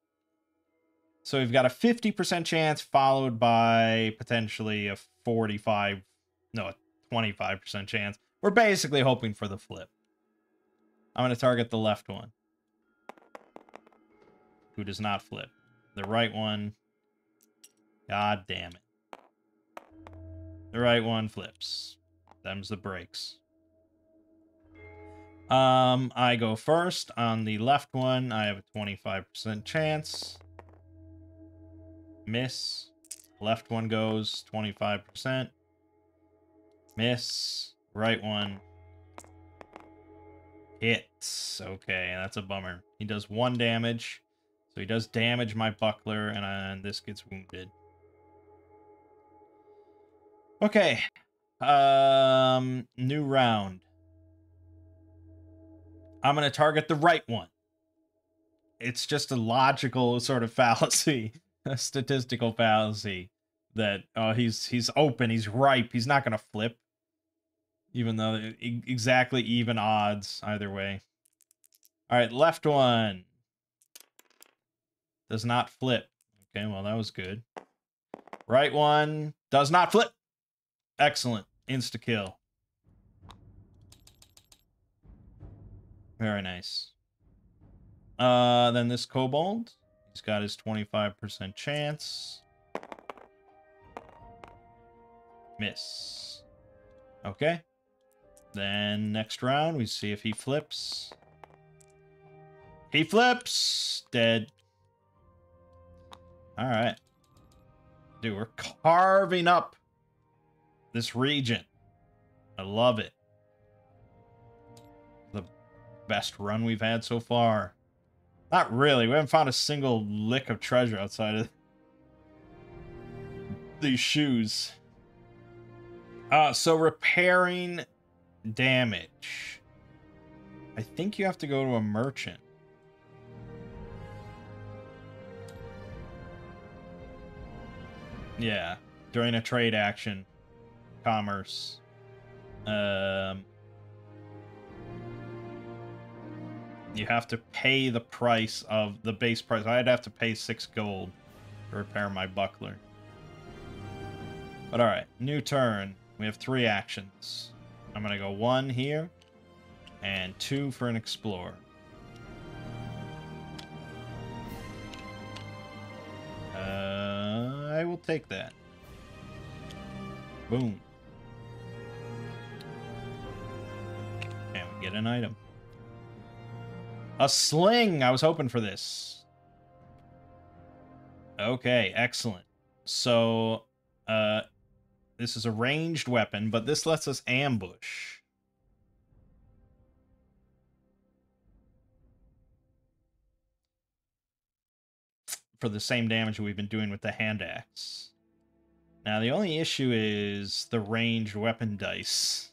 So we've got a 50% chance followed by potentially a 25, no, a 25% chance. We're basically hoping for the flip. I'm going to target the left one, who does not flip. The right one, god damn it. The right one flips. Them's the breaks. I go first. On the left one, I have a 25% chance. Miss. Left one goes 25%. Miss. Right one hits. Okay, that's a bummer. He does 1 damage. So he does damage my buckler, and this gets wounded. Okay. New round. I'm going to target the right one. It's just a logical sort of fallacy, a statistical fallacy that he's open, he's ripe, he's not going to flip. Even though exactly even odds either way. All right, left one does not flip. Okay, well, that was good. Right one does not flip. Excellent. Insta-kill. Very nice. Then this kobold. He's got his 25% chance. Miss. Okay. Then next round, we see if he flips. He flips! Dead. Alright. Dude, we're carving up this region. I love it. The best run we've had so far. Not really. We haven't found a single lick of treasure outside of these shoes. So repairing damage. I think you have to go to a merchant. Yeah, during a trade action. Commerce. You have to pay the price of the base price. I'd have to pay 6 gold to repair my buckler. But alright, new turn. We have 3 actions. I'm going to go 1 here, and 2 for an explorer. I will take that. Boom. And we get an item. A sling! I was hoping for this. Okay, excellent. So, this is a ranged weapon, but this lets us ambush. For the same damage we've been doing with the hand axe. Now, the only issue is the ranged weapon dice.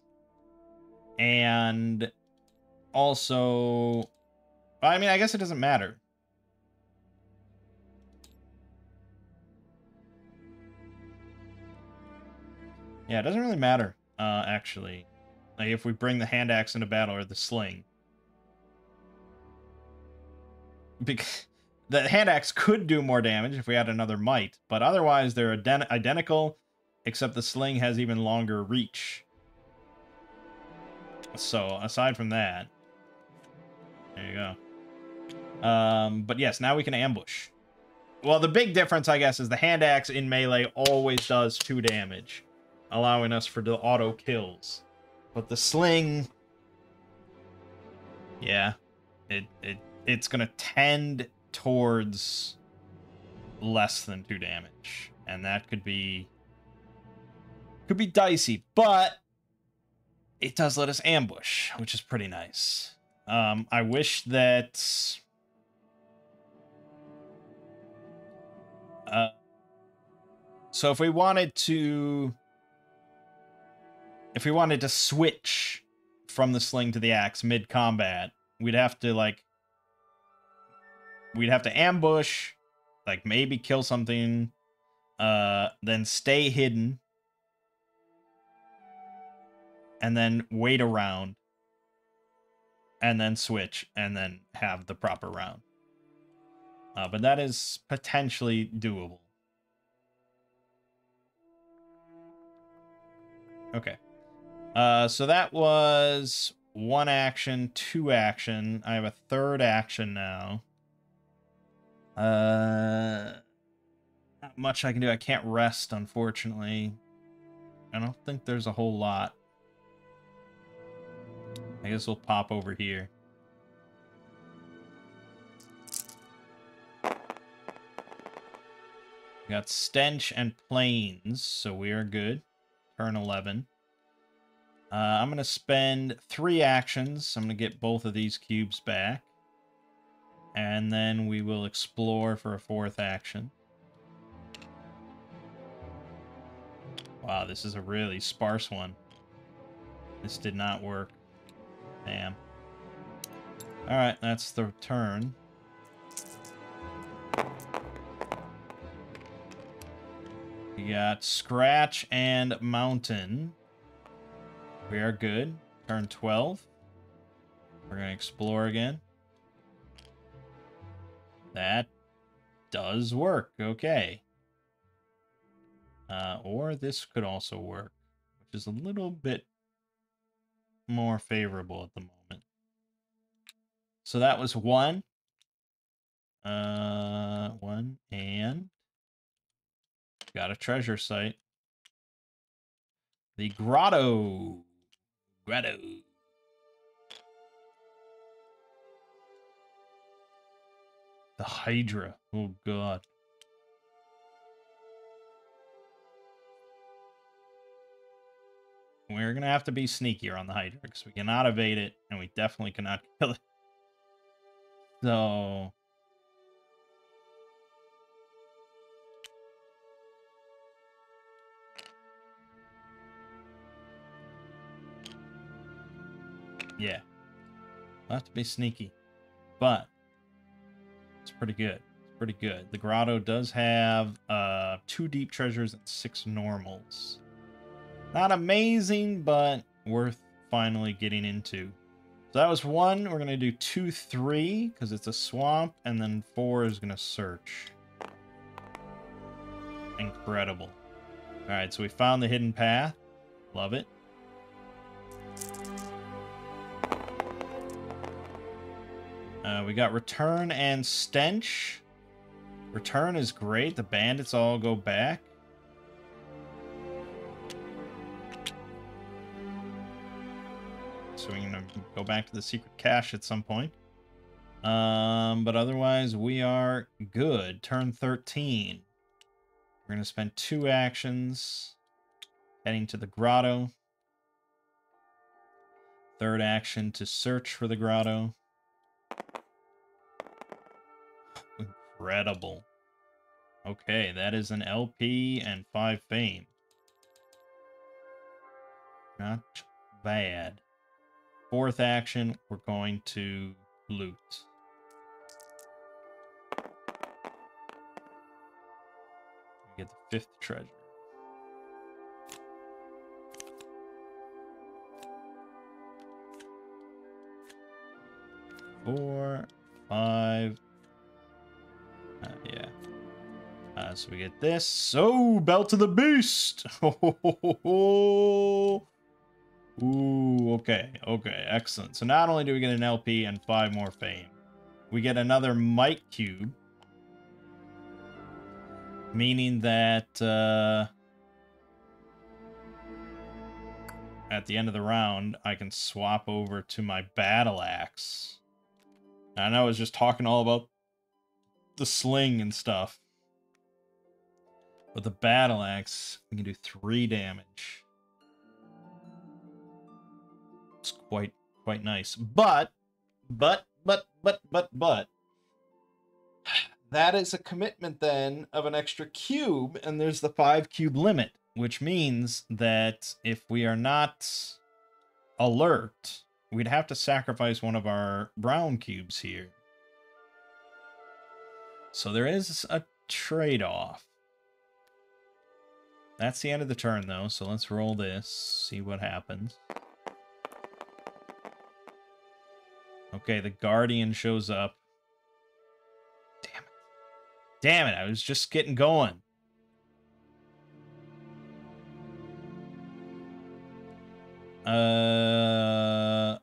And also... I mean, I guess it doesn't matter. Yeah, it doesn't really matter, actually. Like, if we bring the hand axe into battle or the sling. Because the hand axe could do more damage if we had another might, but otherwise they're identical, except the sling has even longer reach. So, aside from that... There you go. But yes, now we can ambush. Well, the big difference, I guess, is the hand axe in melee always does 2 damage, allowing us for the auto kills. But the sling, yeah, it's gonna tend towards less than 2 damage, and that could be dicey, but it does let us ambush, which is pretty nice. I wish that... so if we wanted to switch from the sling to the axe mid-combat, we'd have to ambush, like maybe kill something, then stay hidden, and then wait around, and then switch, and then have the proper round. But that is potentially doable. Okay. So that was 1 action, 2 action. I have a 3rd action now. Not much I can do. I can't rest, unfortunately. I don't think there's a whole lot. I guess we'll pop over here. We got Stench and Plains, so we are good. Turn 11. I'm going to spend 3 actions. I'm going to get both of these cubes back. And then we will explore for a 4th action. Wow, this is a really sparse one. This did not work. Damn. Alright, that's the turn. We got Scratch and Mountain. We are good. Turn 12. We're going to explore again. That does work. Okay. Or this could also work, which is a little bit more favorable at the moment. So that was 1. 1, and got a treasure site. The Grotto. Grotto. The Hydra. Oh, God. We're going to have to be sneakier on the Hydra, because we cannot evade it, and we definitely cannot kill it. So... yeah. We'll have to be sneaky. But it's pretty good. It's pretty good. The Grotto does have 2 deep treasures and 6 normals. Not amazing, but worth finally getting into. So that was 1. We're going to do 2, 3, because it's a swamp, and then 4 is going to search. Incredible. Alright, so we found the hidden path. Love it. We got Return and Stench. Return is great. The bandits all go back. So we're going to go back to the secret cache at some point. But otherwise, we are good. Turn 13. We're going to spend 2 actions heading to the Grotto. 3rd action to search for the Grotto. Incredible. Okay, that is an LP and 5 fame. Not bad. 4th action, we're going to loot. We get the 5th treasure. 4, 5. Yeah. So we get this. So, Belt of the Beast. Ooh, okay. Okay, excellent. So not only do we get an LP and 5 more fame, we get another Might Cube. Meaning that at the end of the round, I can swap over to my Battle Axe. I know I was just talking all about the sling and stuff. With the Battle Axe, we can do 3 damage. It's quite nice. But that is a commitment then of an extra cube, and there's the 5 cube limit, which means that if we are not alert, we'd have to sacrifice one of our brown cubes here. So there is a trade-off. That's the end of the turn, though, so let's roll this, see what happens. Okay, the Guardian shows up. Damn it. Damn it, I was just getting going.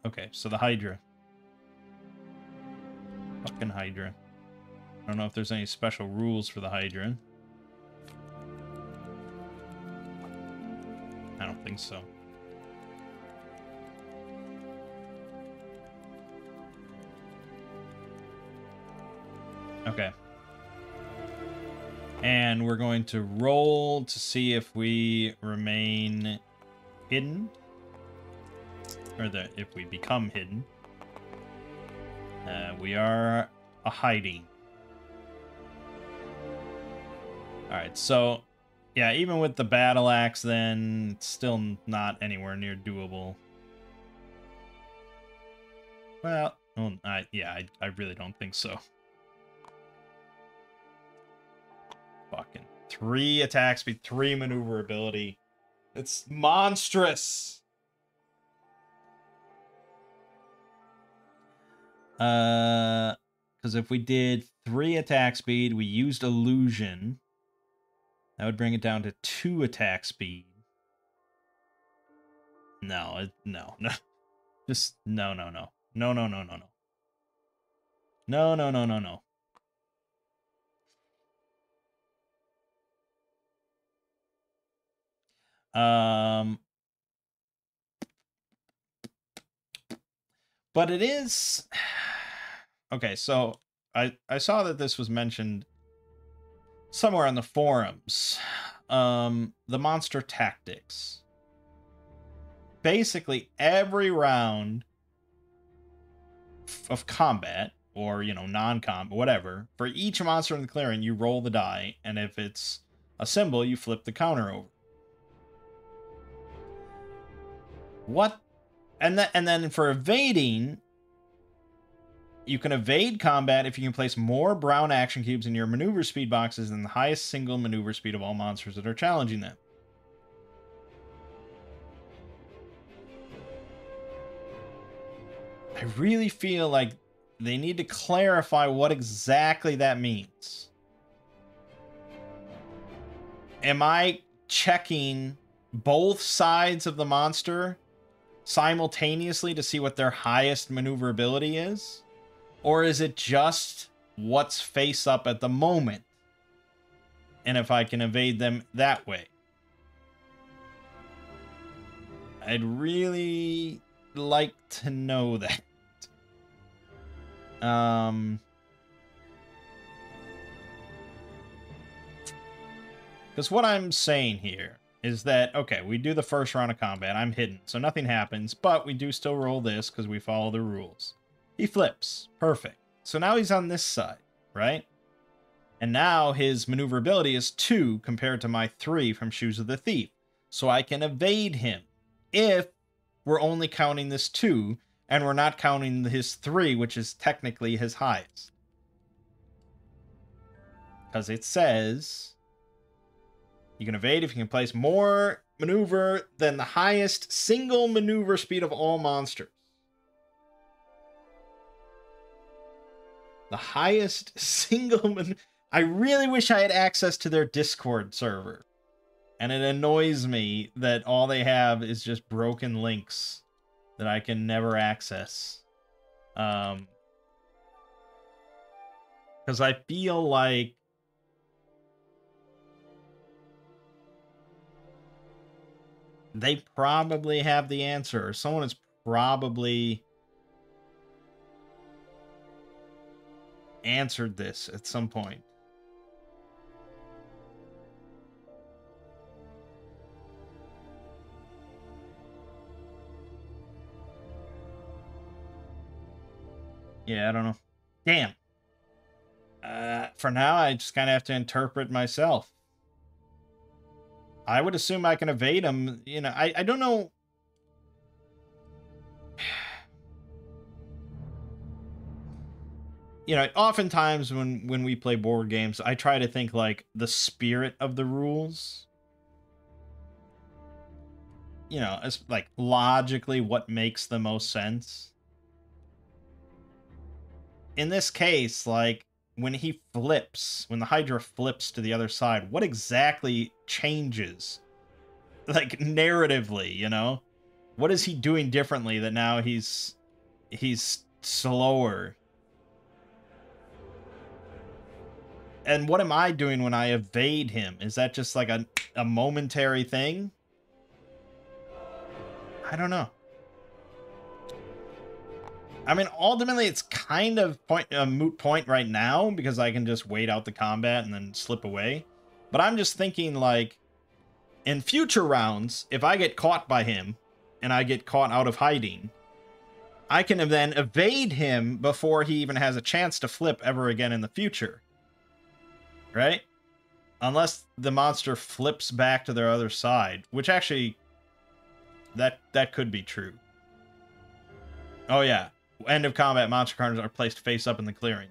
Okay, so the Hydra. Fucking Hydra. I don't know if there's any special rules for the Hydra. I don't think so. Okay. And we're going to roll to see if we remain hidden. Or if we become hidden. We are a hiding. Alright, so... yeah, even with the battle axe, then, it's still not anywhere near doable. Well, I really don't think so. Fucking 3 attack speed, 3 maneuverability. It's monstrous! Because if we did 3 attack speed, we used illusion. That would bring it down to 2 attack speed. No, no. Just, no. No. But it is... okay, so I saw that this was mentioned somewhere on the forums. The monster tactics. Basically, every round of combat, or, you know, non-combat, whatever, for each monster in the clearing, you roll the die, and if it's a symbol, you flip the counter over. What? And then for evading, you can evade combat if you can place more brown action cubes in your maneuver speed boxes than the highest single maneuver speed of all monsters that are challenging them. I really feel like they need to clarify what exactly that means. Am I checking both sides of the monster simultaneously to see what their highest maneuverability is? Or is it just what's face up at the moment? And if I can evade them that way? I'd really like to know that. Because what I'm saying here is that, okay, we do the first round of combat. I'm hidden, so nothing happens, but we do still roll this because we follow the rules. He flips. Perfect. So now he's on this side, right? And now his maneuverability is 2 compared to my 3 from Shoes of the Thief. So I can evade him if we're only counting this 2 and we're not counting his 3, which is technically his highest. Because it says you can evade if you can place more maneuver than the highest single maneuver speed of all monsters. The highest single... I really wish I had access to their Discord server. And it annoys me that all they have is just broken links that I can never access. Because I feel like they probably have the answer. Or someone has probably answered this at some point. Yeah, I don't know. Damn. For now, I just kind of have to interpret myself. I would assume I can evade him. You know, I don't know. You know, oftentimes when we play board games, I try to think like the spirit of the rules. you know, it's like logically what makes the most sense. In this case, like when he flips, when the Hydra flips to the other side, what exactly changes? Like narratively, you know? What is he doing differently that now he's slower? And what am I doing when I evade him? Is that just like a momentary thing? I don't know. I mean, ultimately, it's kind of a moot point right now because I can just wait out the combat and then slip away. But I'm just thinking, like, in future rounds, if I get caught by him and I get caught out of hiding, I can then evade him before he even has a chance to flip ever again in the future. Right? Unless the monster flips back to their other side, which actually, that could be true. Oh, yeah. End of combat, monster carnage are placed face up in the clearing.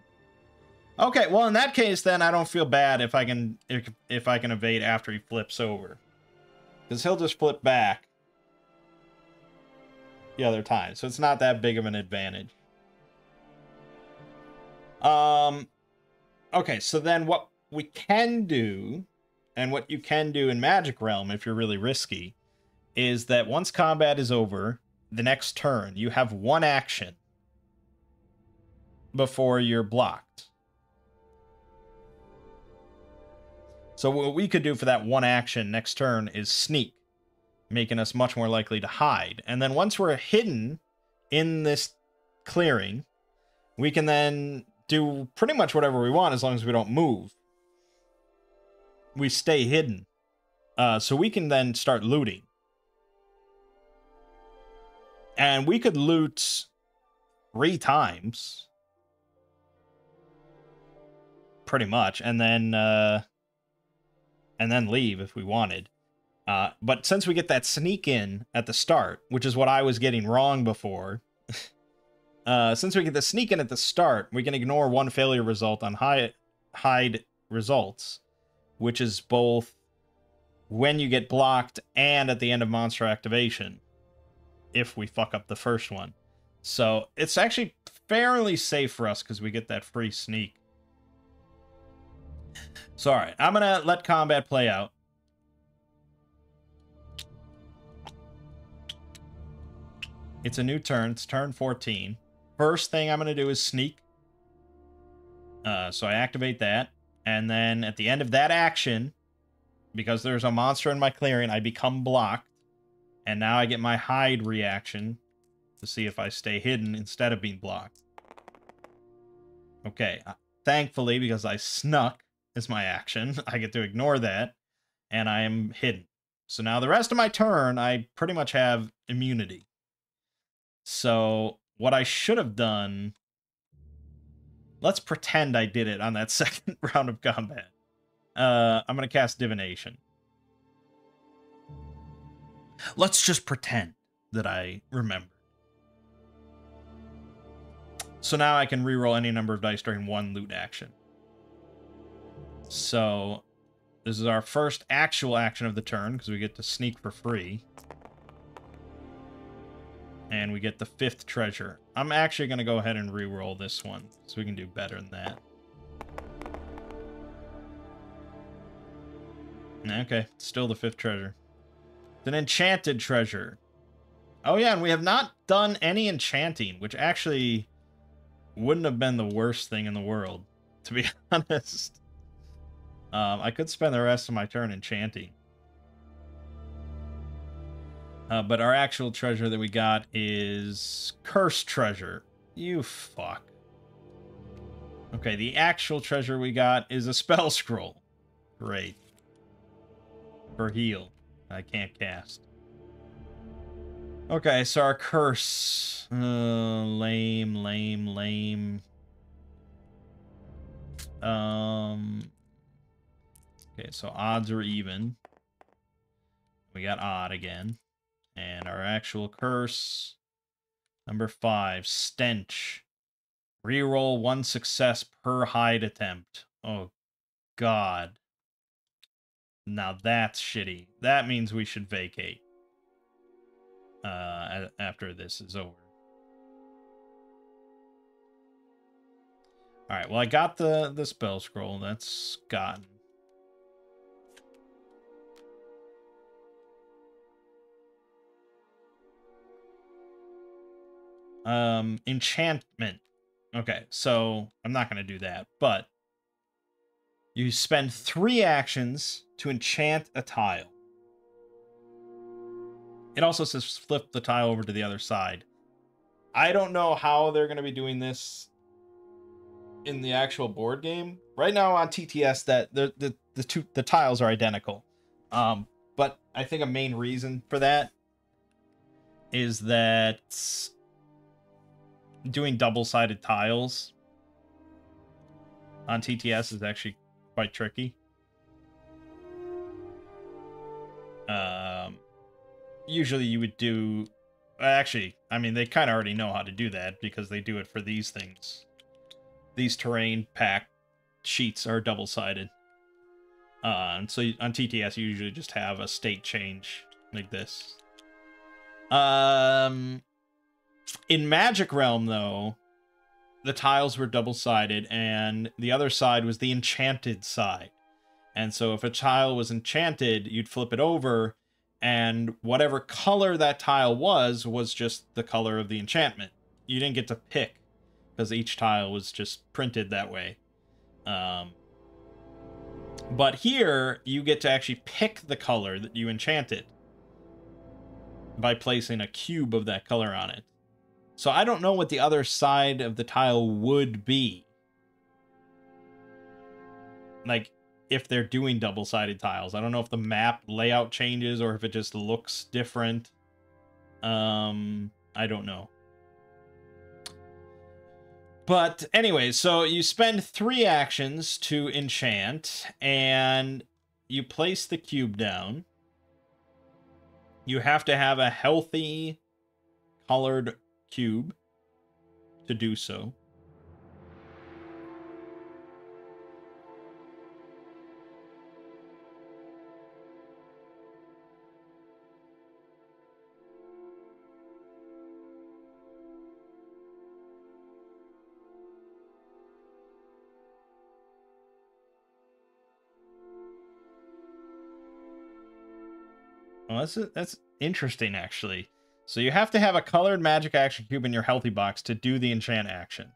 Okay, well in that case, then I don't feel bad if I can evade after he flips over, because he'll just flip back the other time, so it's not that big of an advantage. Okay, so then what we can do, and what you can do in Magic Realm if you're really risky, is that once combat is over, the next turn you have one action before you're blocked. So what we could do for that one action next turn is sneak, making us much more likely to hide. And then once we're hidden in this clearing, we can then do pretty much whatever we want as long as we don't move. We stay hidden. So we can then start looting. And we could loot 3 times. Pretty much. And then leave if we wanted. But since we get that sneak in at the start, which is what I was getting wrong before, since we get the sneak in at the start, we can ignore one failure result on hide results, which is both when you get blocked and at the end of monster activation, if we fuck up the first one. So it's actually fairly safe for us because we get that free sneak. So, alright, I'm going to let combat play out. It's a new turn. It's turn 14. First thing I'm going to do is sneak. So I activate that. And then at the end of that action, because there's a monster in my clearing, I become blocked. And now I get my hide reaction to see if I stay hidden instead of being blocked. Okay. Thankfully, because I snuck is my action, I get to ignore that. And I am hidden. So now the rest of my turn, I pretty much have immunity. So what I should have done... Let's pretend I did it on that second round of combat. I'm going to cast Divination. Let's just pretend that I remember. So now I can reroll any number of dice during one loot action. So this is our first actual action of the turn, because we get to sneak for free. And we get the 5th treasure. I'm actually going to go ahead and reroll this one, so we can do better than that. Okay, still the 5th treasure. It's an enchanted treasure. Oh yeah, and we have not done any enchanting, which actually wouldn't have been the worst thing in the world, to be honest. I could spend the rest of my turn enchanting. But our actual treasure that we got is Cursed Treasure. You fuck. Okay, the actual treasure we got is a Spell Scroll. Great. For heal. I can't cast. Okay, so our curse. Lame. Okay, so odds are even. We got odd again. And our actual curse, number 5, Stench. Reroll 1 success per hide attempt. Oh, God. Now that's shitty. That means we should vacate. after this is over. All right, well, I got the spell scroll. That's gotten. Enchantment. Okay, so I'm not going to do that, but you spend 3 actions to enchant a tile. It also says flip the tile over to the other side. I don't know how they're going to be doing this in the actual board game. Right now on TTS, that the tiles are identical. But I think a main reason for that is that doing double-sided tiles on TTS is actually quite tricky. Usually you would do... Actually, I mean, they kind of already know how to do that because they do it for these things. These terrain pack sheets are double-sided. And so on TTS, you usually just have a state change like this. In Magic Realm, though, the tiles were double-sided, and the other side was the enchanted side. And so if a tile was enchanted, you'd flip it over, and whatever color that tile was just the color of the enchantment. You didn't get to pick, because each tile was just printed that way. But here, you get to actually pick the color that you enchanted by placing a cube of that color on it. So I don't know what the other side of the tile would be. Like, if they're doing double-sided tiles. I don't know if the map layout changes or if it just looks different. I don't know. But anyway, so you spend 3 actions to enchant, and you place the cube down. You have to have a healthy colored cube to do so. Well, that's interesting, actually. So you have to have a colored magic action cube in your healthy box to do the enchant action.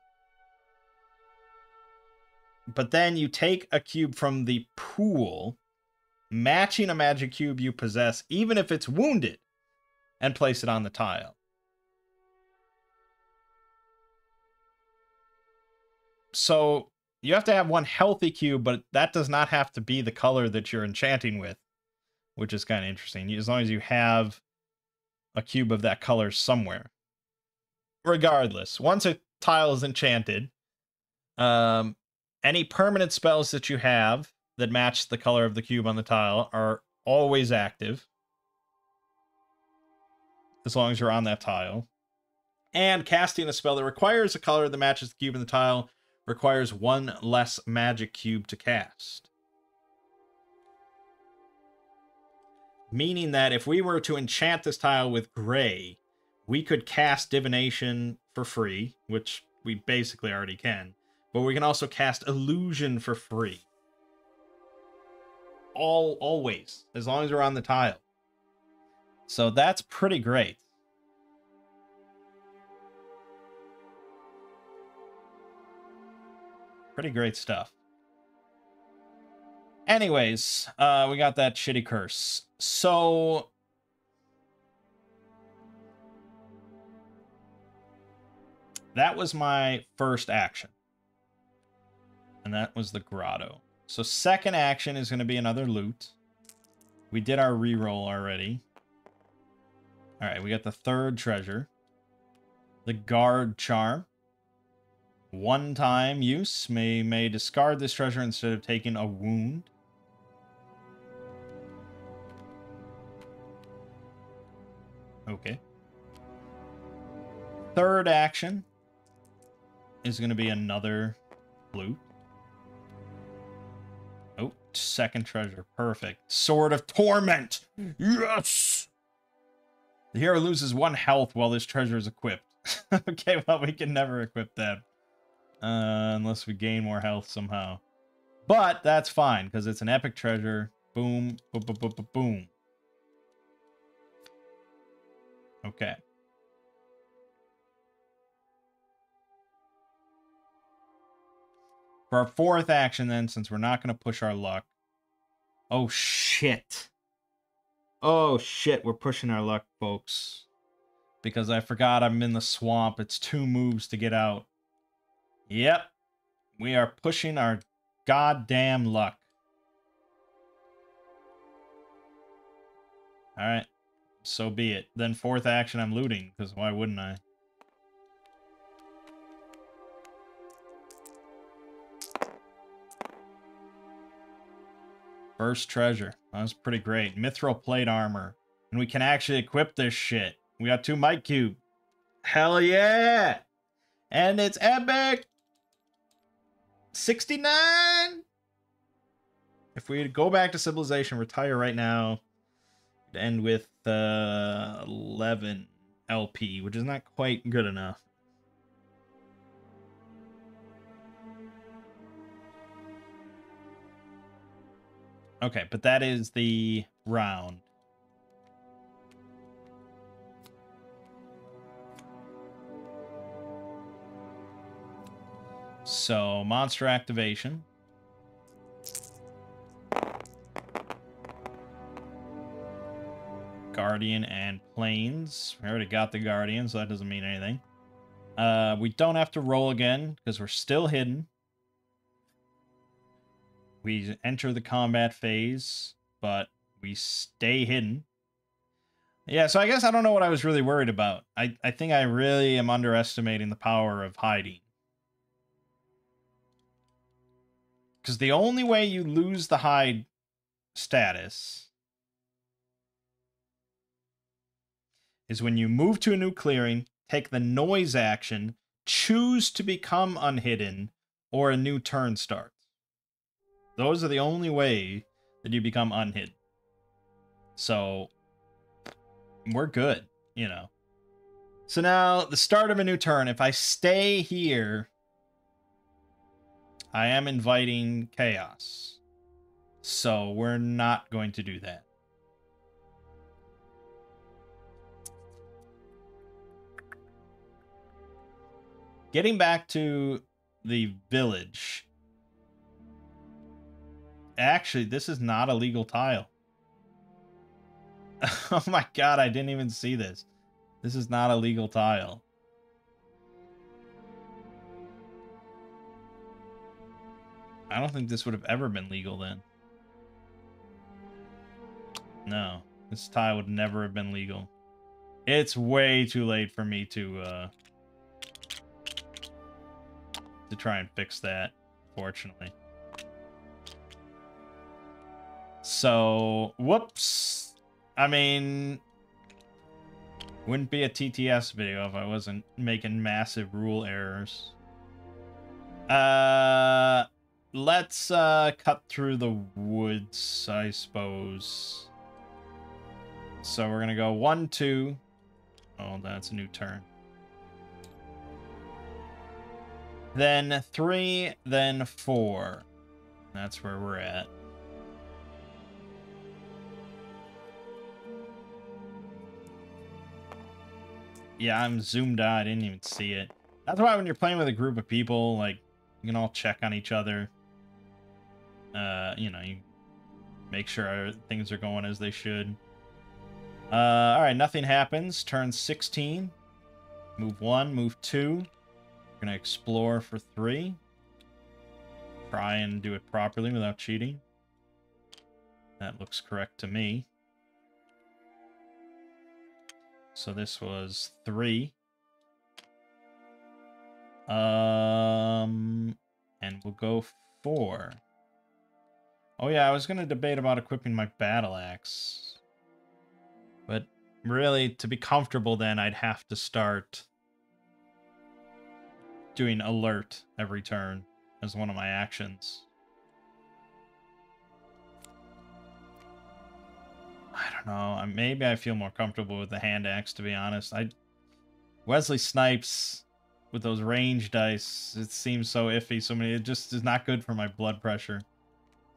But then you take a cube from the pool, matching a magic cube you possess, even if it's wounded, and place it on the tile. So you have to have one healthy cube, but that does not have to be the color that you're enchanting with, which is kind of interesting. As long as you have a cube of that color somewhere. Regardless, once a tile is enchanted, any permanent spells that you have that match the color of the cube on the tile are always active, as long as you're on that tile. And casting a spell that requires a color that matches the cube in the tile requires 1 less magic cube to cast. Meaning that if we were to enchant this tile with gray, we could cast divination for free, which we basically already can. But we can also cast illusion for free. Always, as long as we're on the tile. So that's pretty great. Pretty great stuff. Anyways, we got that shitty curse. So that was my first action. And that was the grotto. So second action is going to be another loot. We did our reroll already. All right, we got the third treasure. The guard charm. 1-time use. May discard this treasure instead of taking a wound. Okay. Third action is going to be another loot. Oh, second treasure. Perfect. Sword of Torment. Yes! The hero loses 1 health while this treasure is equipped. Okay, well, we can never equip that. Unless we gain more health somehow. But that's fine, because it's an epic treasure. Boom, boom, boom, boom, boom, boom. Okay. For our 4th action, then, since we're not going to push our luck. Oh, shit. Oh, shit, we're pushing our luck, folks. Because I forgot I'm in the swamp. It's 2 moves to get out. Yep. We are pushing our goddamn luck. Alright. So be it. Then 4th action, I'm looting, because why wouldn't I? First treasure. That was pretty great. Mithril plate armor. And we can actually equip this shit. We got 2 might cube. Hell yeah! And it's epic! 69! If we go back to civilization, retire right now, end with 11 LP, which is not quite good enough. Okay, but that is the round. So, monster activation. Guardian and Plains. We already got the Guardian, so that doesn't mean anything. We don't have to roll again, because we're still hidden. We enter the combat phase, but we stay hidden. Yeah, so I guess I don't know what I was really worried about. I think I really am underestimating the power of hiding. Because the only way you lose the hide status is when you move to a new clearing, take the noise action, choose to become unhidden, or a new turn starts. Those are the only way that you become unhidden. So, we're good, you know. So now, the start of a new turn. If I stay here, I am inviting chaos. So, we're not going to do that. Getting back to the village. Actually, this is not a legal tile. Oh my god, I didn't even see this. This is not a legal tile. I don't think this would have ever been legal then. No, this tile would never have been legal. It's way too late for me to try and fix that, fortunately. So, whoops. I mean, wouldn't be a TTS video if I wasn't making massive rule errors. Let's cut through the woods, I suppose. So we're gonna go 1, 2. Oh, that's a new turn. Then 3, then 4. That's where we're at. Yeah, I'm zoomed out. I didn't even see it. That's why when you're playing with a group of people, like, you can all check on each other. You know, you make sure things are going as they should. Alright, nothing happens. Turn 16. Move 1, move 2. We're gonna explore for 3. Try and do it properly without cheating. That looks correct to me. So this was 3. And we'll go 4. Oh yeah, I was gonna debate about equipping my battle axe. But really, to be comfortable then, I'd have to start doing alert every turn as one of my actions. I don't know. Maybe I feel more comfortable with the hand axe, to be honest. Wesley Snipes with those range dice, it seems so iffy. It just is not good for my blood pressure.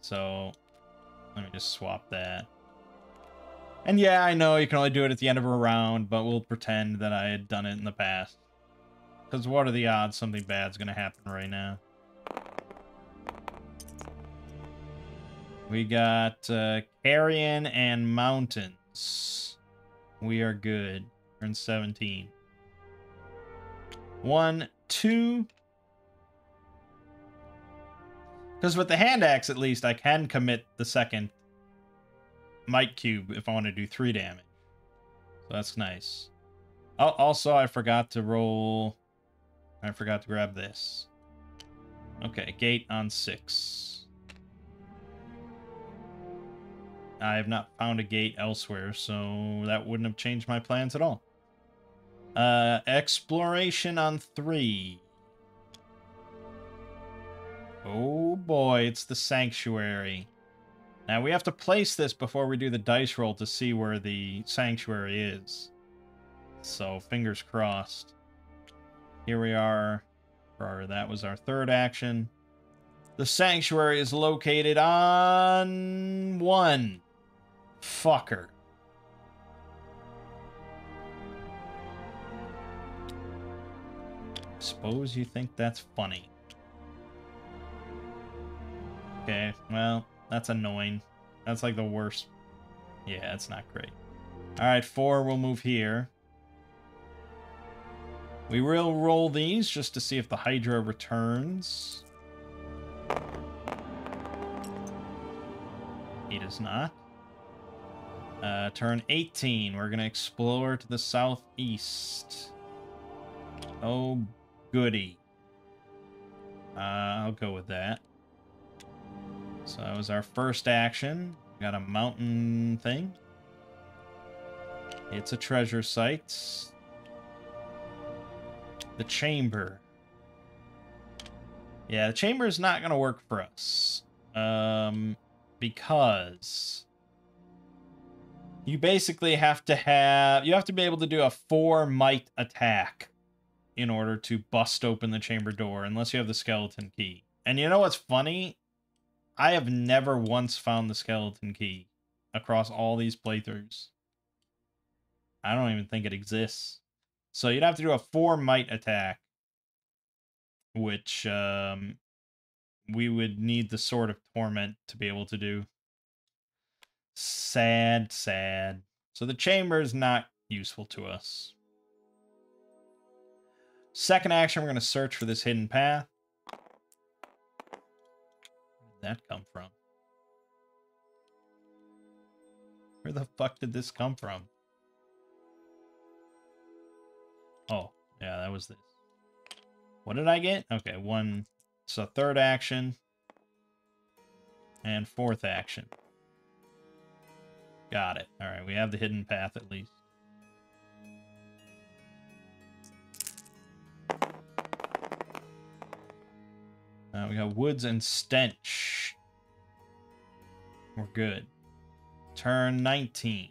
So let me just swap that. And yeah, I know you can only do it at the end of a round, but we'll pretend that I had done it in the past. Because what are the odds something bad's going to happen right now? We got Carrion and Mountains. We are good. We're in 17. 1, 2. Because with the hand axe, at least, I can commit the second Might Cube if I want to do 3 damage. So that's nice. Oh, also, I forgot to roll... I forgot to grab this. Okay, gate on 6. I have not found a gate elsewhere, so that wouldn't have changed my plans at all. Exploration on 3. Oh boy, it's the Sanctuary. Now we have to place this before we do the dice roll to see where the Sanctuary is. So, fingers crossed. Here we are. That was our 3rd action. The Sanctuary is located on 1. Fucker. Suppose you think that's funny. Okay, well, that's annoying. That's like the worst. Yeah, it's not great. Alright, 4 will move here. We will roll these just to see if the Hydra returns. He does not. Turn 18. We're going to explore to the southeast. Oh, goody. I'll go with that. So that was our first action. Got a mountain thing. It's a treasure site. The chamber. Yeah, the chamber is not going to work for us. Because you basically have to be able to do a 4 might attack in order to bust open the chamber door, unless you have the skeleton key. And you know what's funny? I have never once found the skeleton key across all these playthroughs. I don't even think it exists. So you'd have to do a 4 might attack, which we would need the Sword of Torment to be able to do. Sad, sad. So the chamber is not useful to us. Second action, we're going to search for this hidden path. Where did that come from? Where the fuck did this come from? Oh, yeah, that was this. What did I get? Okay, 1. So 3rd action. And 4th action. Got it. Alright, we have the hidden path at least. We got woods and stench. We're good. Turn 19.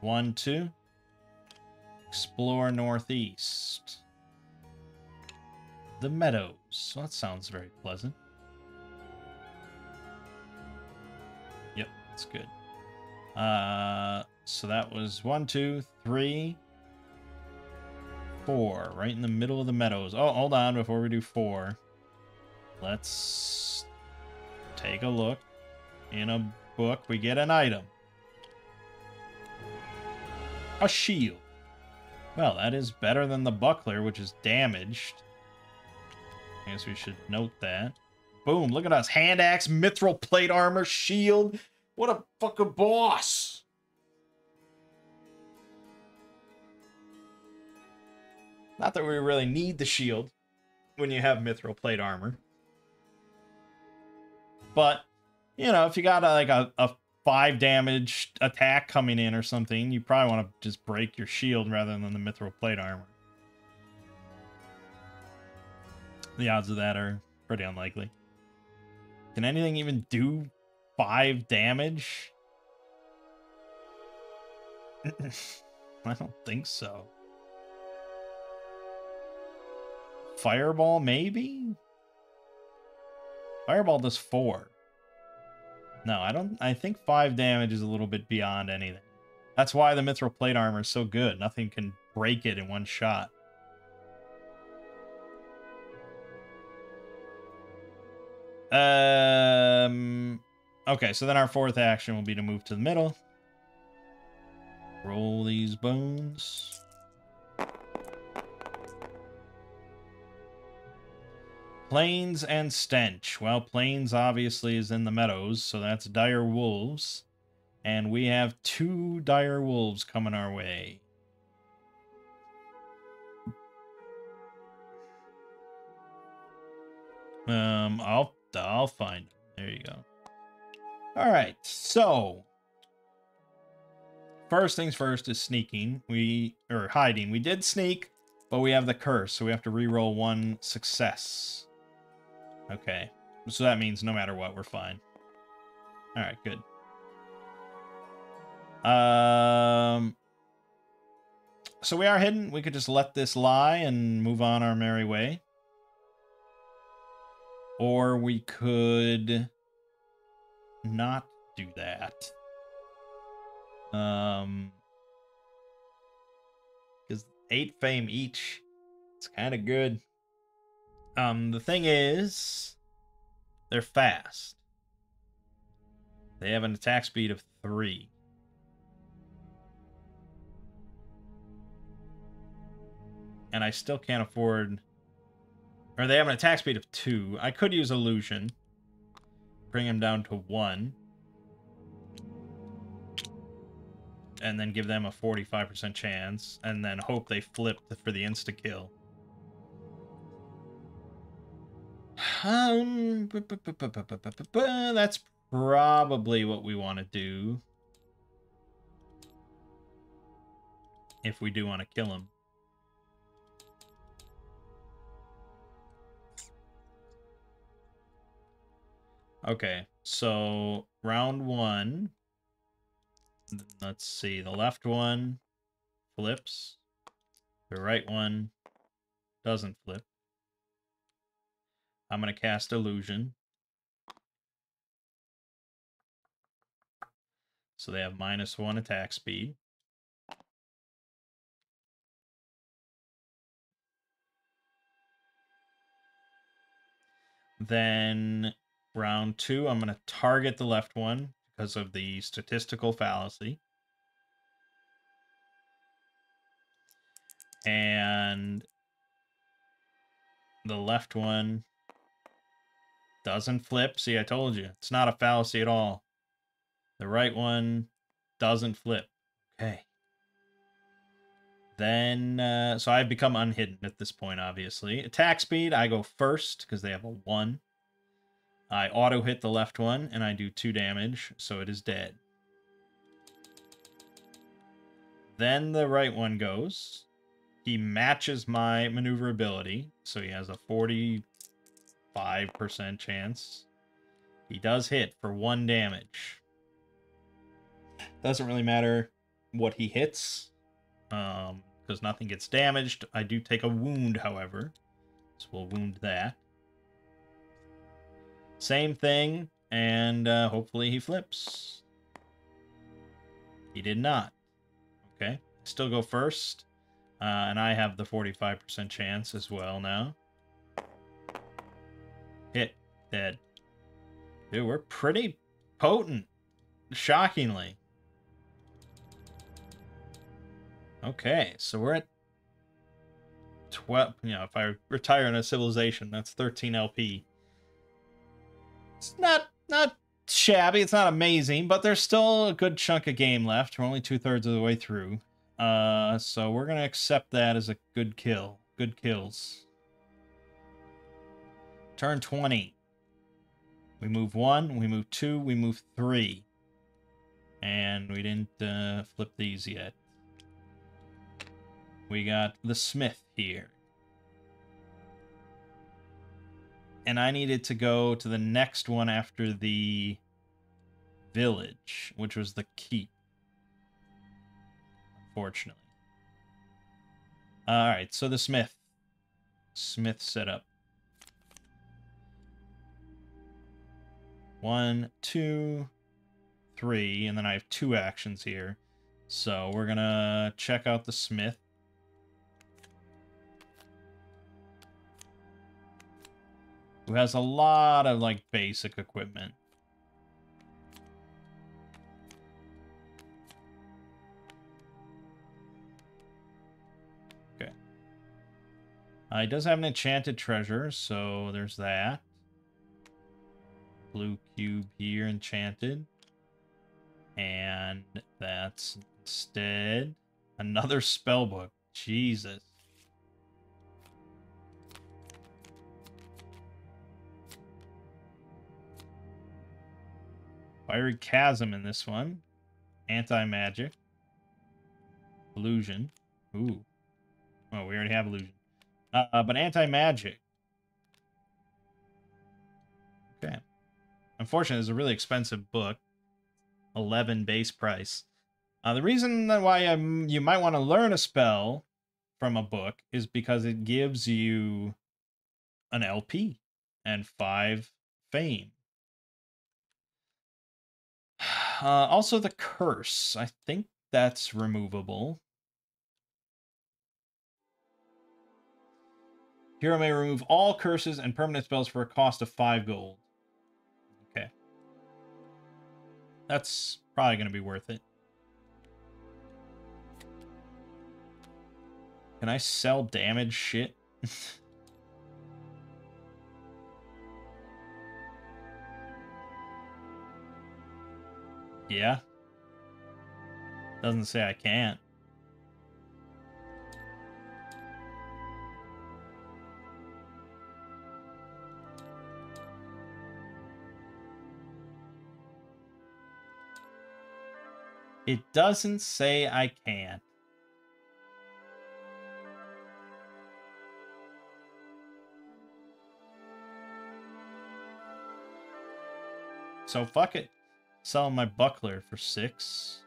1, 2. Explore northeast. The meadows. Well, that sounds very pleasant. Yep, that's good. So that was 1, 2, 3, 4. Right in the middle of the meadows. Oh, hold on before we do 4. Let's take a look. In a book, we get an item. A shield. Well, that is better than the buckler, which is damaged. I guess we should note that. Boom, look at us. Hand axe, mithril plate armor, shield. What a fucking boss. Not that we really need the shield when you have mithril plate armor. But, you know, if you got a 5 damage attack coming in or something, you probably want to just break your shield rather than the mithril plate armor. The odds of that are pretty unlikely. Can anything even do 5 damage? I don't think so. Fireball, maybe? Fireball does 4. No, I don't. I think 5 damage is a little bit beyond anything. That's why the Mithril Plate Armor is so good. Nothing can break it in one shot. Okay, so then our 4th action will be to move to the middle. Roll these bones. Plains and Stench. Well, Plains obviously is in the meadows, so that's Dire Wolves. And we have 2 Dire Wolves coming our way. I'll find it. There you go. All right, so first things first is sneaking. Or hiding. We did sneak, but we have the curse, so we have to re-roll 1 success. Okay, so that means no matter what, we're fine. All right, good. So we are hidden. We could just let this lie and move on our merry way. Or we could not do that. Because 8 fame each. It's kind of good. The thing is, they're fast. They have an attack speed of 3. And I still can't afford... Or they have an attack speed of 2. I could use Illusion. Bring him down to 1. And then give them a 45% chance. And then hope they flip for the insta-kill. That's probably what we want to do. If we do want to kill him. Okay, so round 1. Let's see, the left one flips. The right one doesn't flip. I'm going to cast Illusion. So they have -1 attack speed. Then round 2, I'm going to target the left one because of the statistical fallacy. And the left one doesn't flip. See, I told you. It's not a fallacy at all. The right one doesn't flip. Okay. Then, so I've become unhidden at this point, obviously. Attack speed, I go first because they have a 1. I auto-hit the left one, and I do 2 damage, so it is dead. Then the right one goes. He matches my maneuverability, so he has a 45% chance. He does hit for 1 damage. Doesn't really matter what he hits, because nothing gets damaged. I do take a wound, however, so we'll wound that. Same thing, and hopefully he flips. He did not. Okay, still go first, and I have the 45% chance as well now. Hit, dead. Dude, we're pretty potent, shockingly. Okay, so we're at 12. You know, if I retire in a civilization, that's 13 LP. It's not shabby. It's not amazing, but there's still a good chunk of game left. We're only 2/3 of the way through. So we're gonna accept that as a good kill. Good kills. Turn 20. We move 1, we move 2, we move 3. And we didn't flip these yet. We got the Smith here. And I needed to go to the next one after the village, which was the keep. fortunately. Alright, so the Smith. Smith setup. 1, 2, 3, and then I have 2 actions here. So we're gonna check out the Smith. Who has a lot of, like, basic equipment. Okay. He does have an enchanted treasure, so there's that. Blue cube here, enchanted. And that's instead another spellbook. Jesus. Fiery Chasm in this one. Anti-magic. Illusion. Ooh. Oh, we already have illusion. But anti-magic. Okay. Unfortunately, it's a really expensive book. 11 base price. The reason why you might want to learn a spell from a book is because it gives you an LP and 5 fame. Also, the curse. I think that's removable. Hero may remove all curses and permanent spells for a cost of 5 gold. Okay. That's probably going to be worth it. Can I sell damage shit? Yeah. Doesn't say I can't. It doesn't say I can't. So fuck it. Sell my buckler for 6.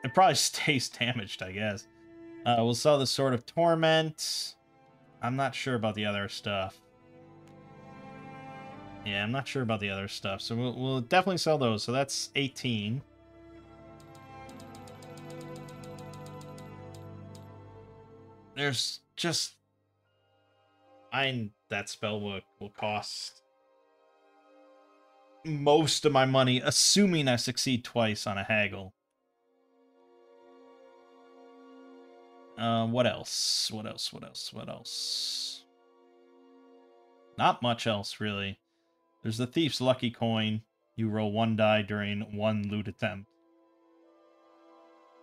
It probably stays damaged, I guess. We'll sell the Sword of Torment. I'm not sure about the other stuff. Yeah, I'm not sure about the other stuff. So we'll definitely sell those. So that's 18. There's just... that spellbook will cost most of my money, assuming I succeed twice on a haggle. What else? What else? What else? What else? Not much else, really. There's the Thief's Lucky Coin. You roll 1 die during 1 loot attempt.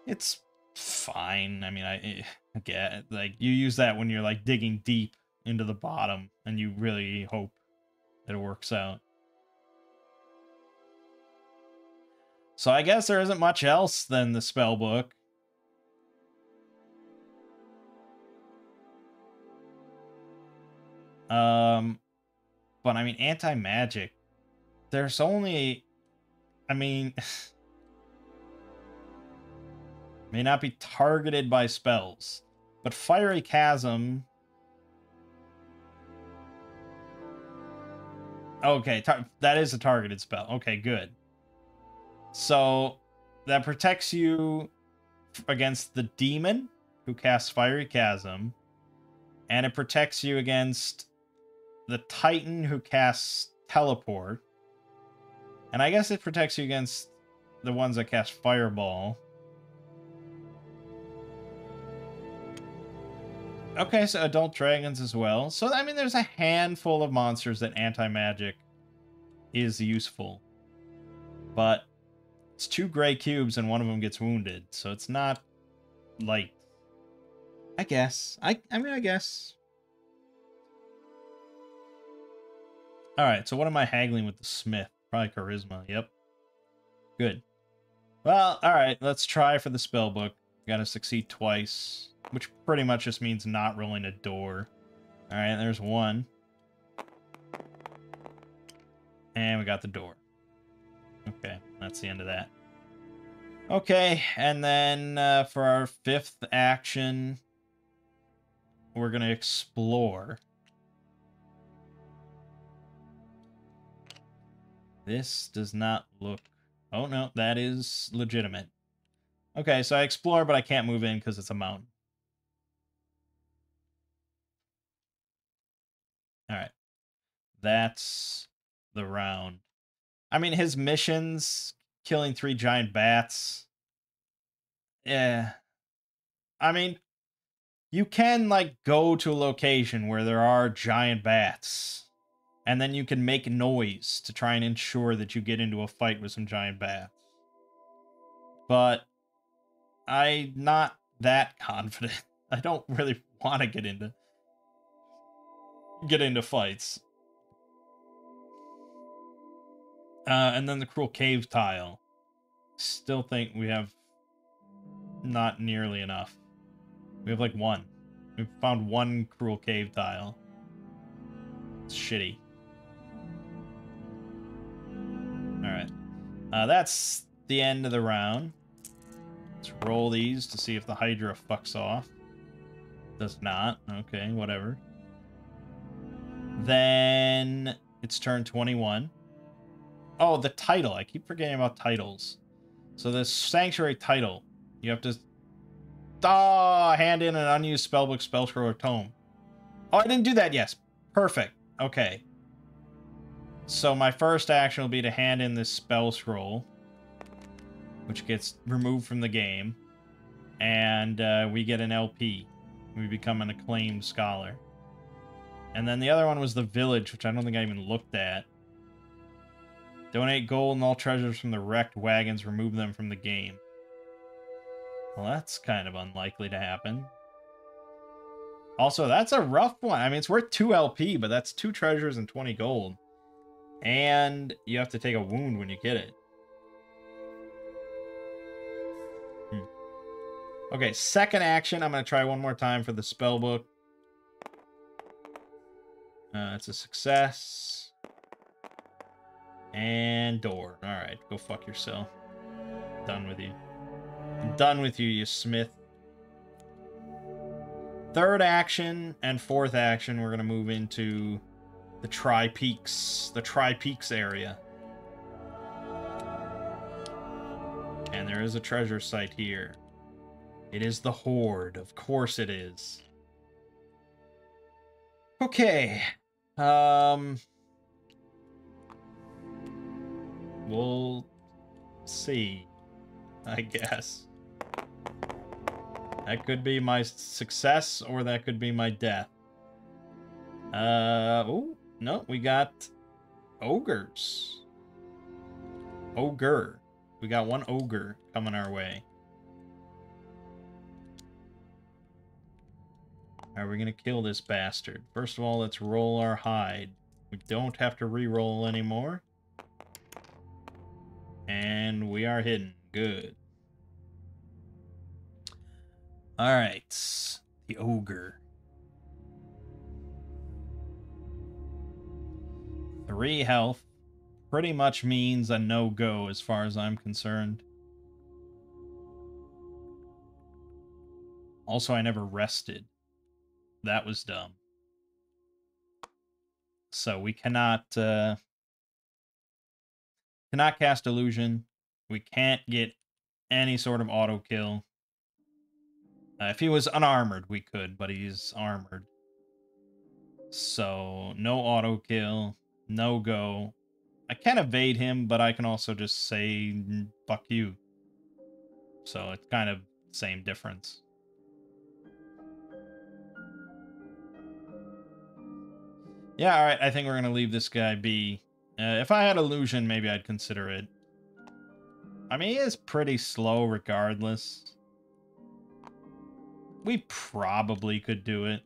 It's fine. I mean, I get it. Like, you use that when you're, like, digging deep into the bottom, and you really hope that it works out. So I guess there isn't much else than the spell book. But I mean, anti-magic. There's only... I mean... may not be targeted by spells. But Fiery Chasm... Okay, that is a targeted spell. Okay, good. So, that protects you against the demon who casts Fiery Chasm. And it protects you against the Titan who casts Teleport. And I guess it protects you against the ones that cast Fireball. Okay, so adult dragons as well. So, I mean, there's a handful of monsters that anti-magic is useful. But it's 2 gray cubes and one of them gets wounded. So it's not light. I guess. I mean, I guess. Alright, so what am I haggling with the Smith? Probably charisma. Yep. Good. Well, alright, let's try for the spellbook. Gotta succeed twice, which pretty much just means not rolling a door. Alright, there's 1. And we got the door. Okay, that's the end of that. Okay, and then for our 5th action, we're going to explore. This does not look... Oh, no, that is legitimate. Okay, so I explore, but I can't move in because it's a mountain. Alright. That's the round. I mean, his missions, killing 3 giant bats. Yeah. I mean, you can, like, go to a location where there are giant bats. And then you can make noise to try and ensure that you get into a fight with some giant bats. But I'm not that confident. I don't really want to get into fights. And then the cruel cave tile. Still think we have not nearly enough. We have like 1. We've found 1 cruel cave tile. It's shitty. Alright. That's the end of the round. Let's roll these to see if the Hydra fucks off. Does not. Okay, whatever. Then it's turn 21. Oh, the title. I keep forgetting about titles. So this Sanctuary title, you have to hand in an unused spellbook, spell scroll, or tome. Oh, I didn't do that. Yes. Perfect. Okay. So my first action will be to hand in this spell scroll, which gets removed from the game, and we get an LP. We become an acclaimed scholar. And then the other one was the village, which I don't think I even looked at. Donate gold and all treasures from the wrecked wagons. Remove them from the game. Well, that's kind of unlikely to happen. Also, that's a rough one. I mean, it's worth 2 LP, but that's 2 treasures and 20 gold. And you have to take a wound when you get it. Okay, second action. I'm going to try one more time for the spellbook. It's a success. And door. Alright, go fuck yourself. Done with you. I'm done with you, you smith. Third action and fourth action, we're going to move into the Tri-Peaks. The Tri-Peaks area. And there is a treasure site here. It is the Horde. Of course it is. Okay. We'll see, I guess. That could be my success, or that could be my death. Oh, no, we got ogres. Ogre. We got 1 ogre coming our way. Are we gonna kill this bastard? First of all, let's roll our hide. We don't have to re-roll anymore. And we are hidden. Good. Alright. The ogre. 3 health. Pretty much means a no-go as far as I'm concerned. Also, I never rested. That was dumb. So we cannot cast illusion. We can't get any sort of auto kill. If he was unarmored, we could, but he's armored. So no auto kill, no go. I can evade him, but I can also just say fuck you. So it's kind of the same difference. Yeah, alright, I think we're gonna leave this guy be. If I had illusion, maybe I'd consider it. I mean, he is pretty slow regardless. We probably could do it.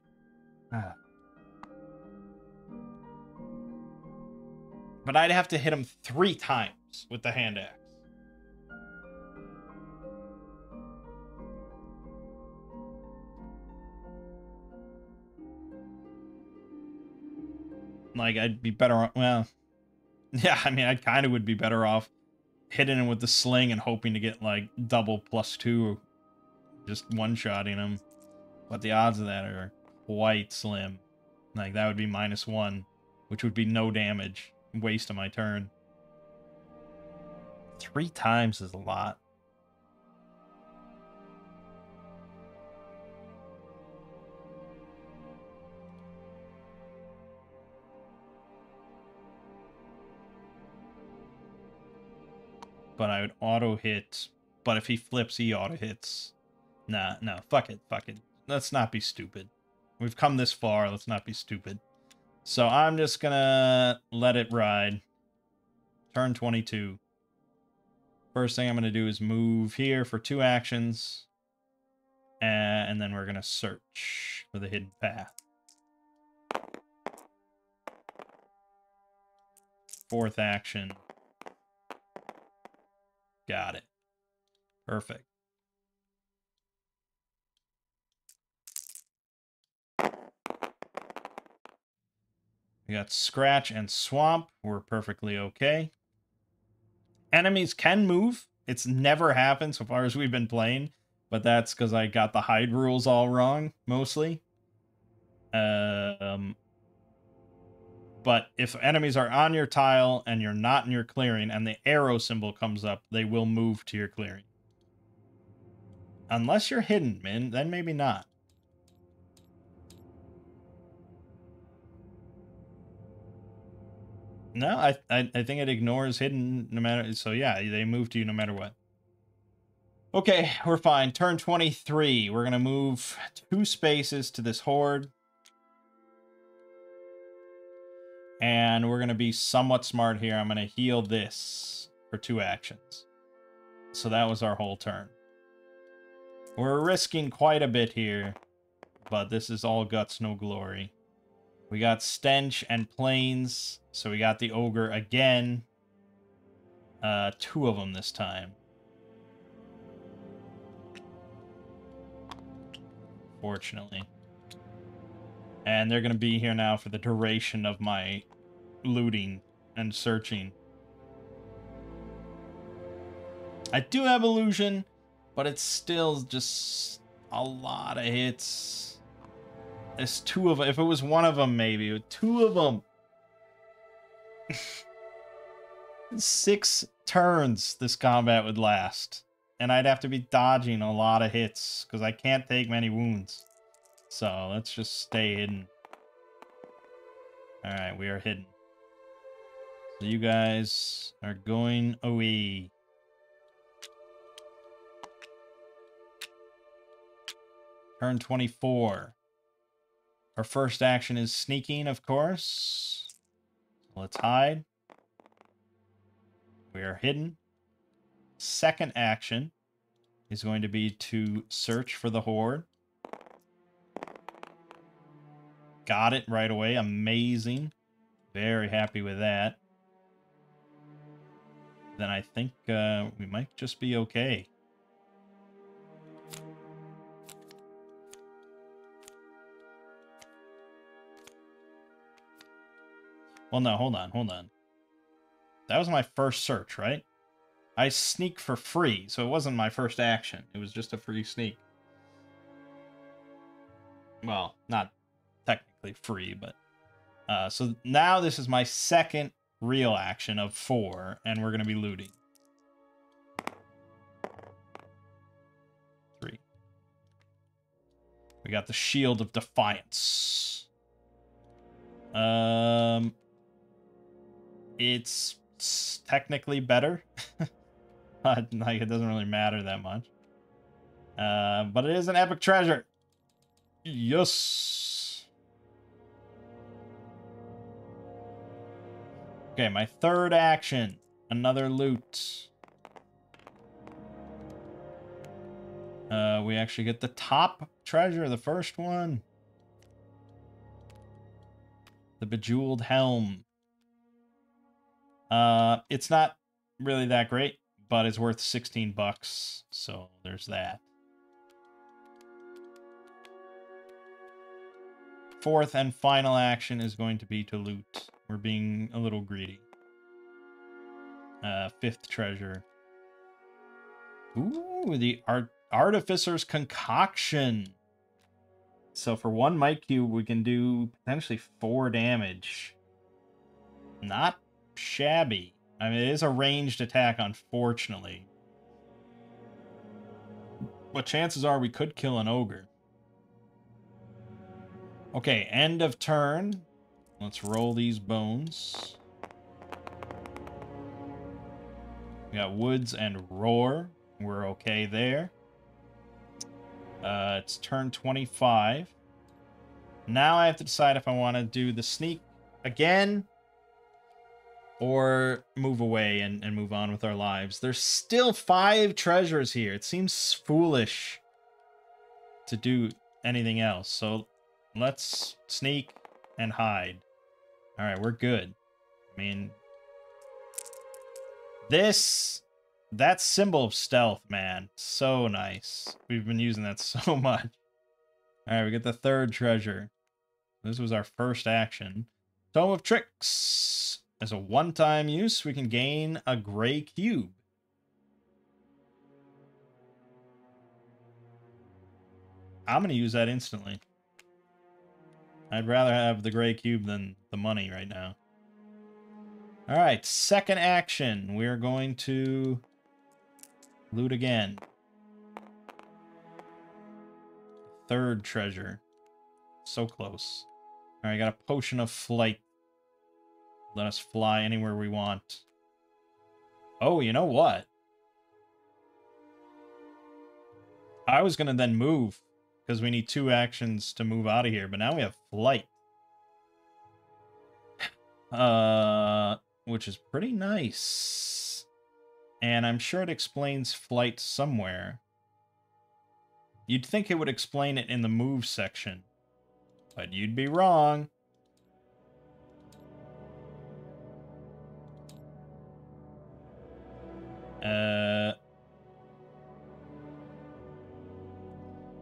But I'd have to hit him 3 times with the hand axe. Like, I'd be better off... Well... Yeah, I mean, I kind of would be better off hitting him with the sling and hoping to get like double +2, just one-shotting him. But the odds of that are quite slim. Like, that would be -1, which would be no damage. Waste of my turn. 3 times is a lot. But I would auto hit. But if he flips, he auto hits. Nah, no, fuck it, fuck it. Let's not be stupid. We've come this far, let's not be stupid. So I'm just gonna let it ride. Turn 22. First thing I'm gonna do is move here for 2 actions. And then we're gonna search for the hidden path. 4th action. Got it. Perfect. We got Scratch and Swamp. We're perfectly okay. Enemies can move. It's never happened so far as we've been playing. But that's because I got the hide rules all wrong, mostly. But if enemies are on your tile and you're not in your clearing and the arrow symbol comes up, they will move to your clearing. Unless you're hidden, man, then maybe not. No, I think it ignores hidden no matter... So yeah, they move to you no matter what. Okay, we're fine. Turn 23. We're going to move 2 spaces to this horde. And we're going to be somewhat smart here. I'm going to heal this for 2 actions. So that was our whole turn. We're risking quite a bit here. But this is all guts, no glory. We got Stench and Plains. So we got the Ogre again. 2 of them this time. Fortunately. And they're going to be here now for the duration of my looting and searching. I do have Illusion, but it's still just a lot of hits. There's 2 of them. If it was 1 of them, maybe. 2 of them. 6 turns this combat would last. And I'd have to be dodging a lot of hits, because I can't take many wounds. So, let's just stay hidden. Alright, we are hidden. So you guys are going away. Turn 24. Our first action is sneaking, of course. Let's hide. We are hidden. Second action is going to be to search for the horde. Got it right away. Amazing. Very happy with that. Then I think we might just be okay. Well, no, hold on, hold on. That was my first search, right? I sneak for free, so it wasn't my first action. It was just a free sneak. Well, not technically free, but... so now this is my second real action of 4, and we're going to be looting. 3. We got the Shield of Defiance. It's technically better. But, like, it doesn't really matter that much. But it is an epic treasure. Yes. Okay, my third action. Another loot. We actually get the top treasure, the first one. The Bejeweled Helm. It's not really that great, but it's worth 16 bucks. So there's that. Fourth and final action is going to be to loot. We're being a little greedy. Fifth treasure. Ooh, the Artificer's Concoction. So for one might cube, we can do potentially 4 damage. Not shabby. I mean, it is a ranged attack, unfortunately. But chances are we could kill an ogre. Okay, end of turn. Let's roll these bones. We got Woods and Roar. We're okay there. It's turn 25. Now I have to decide if I want to do the sneak again or move away and move on with our lives. There's still 5 treasures here. It seems foolish to do anything else. So let's sneak and hide. All right, we're good. I mean, that symbol of stealth, man, so nice. We've been using that so much. All right, we get the 3rd treasure. This was our first action. Tome of Tricks. As a one-time use, we can gain a gray cube. I'm going to use that instantly. I'd rather have the gray cube than the money right now. All right, second action. We're going to loot again. 3rd treasure. So close. All right, got a potion of flight. Let us fly anywhere we want. Oh, you know what? I was going to then move, because we need 2 actions to move out of here, but now we have flight. Which is pretty nice. And I'm sure it explains flight somewhere. You'd think it would explain it in the move section, but you'd be wrong.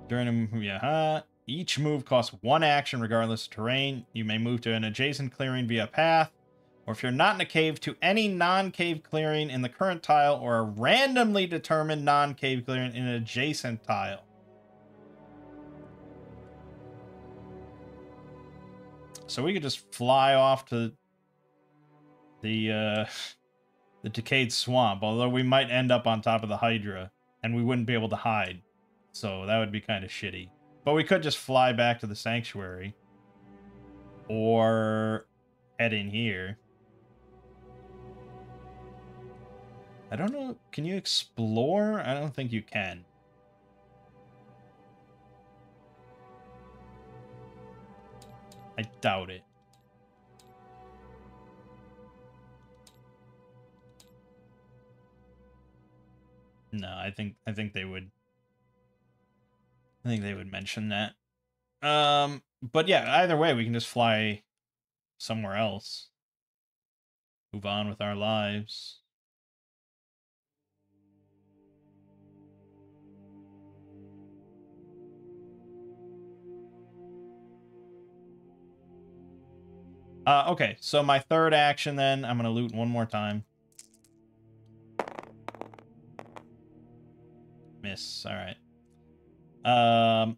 During a move, each move costs 1 action regardless of terrain. You may move to an adjacent clearing via path, or if you're not in a cave, to any non-cave clearing in the current tile, or a randomly determined non-cave clearing in an adjacent tile. So we could just fly off to the decayed swamp, although we might end up on top of the Hydra, and we wouldn't be able to hide. So that would be kind of shitty. But we could just fly back to the sanctuary. Or head in here. I don't know. Can you explore? I don't think you can. I doubt it. No, I think they would. I think they would mention that. But yeah, either way, we can just fly somewhere else. Move on with our lives. Okay, so my 3rd action then, I'm going to loot one more time. Miss, all right.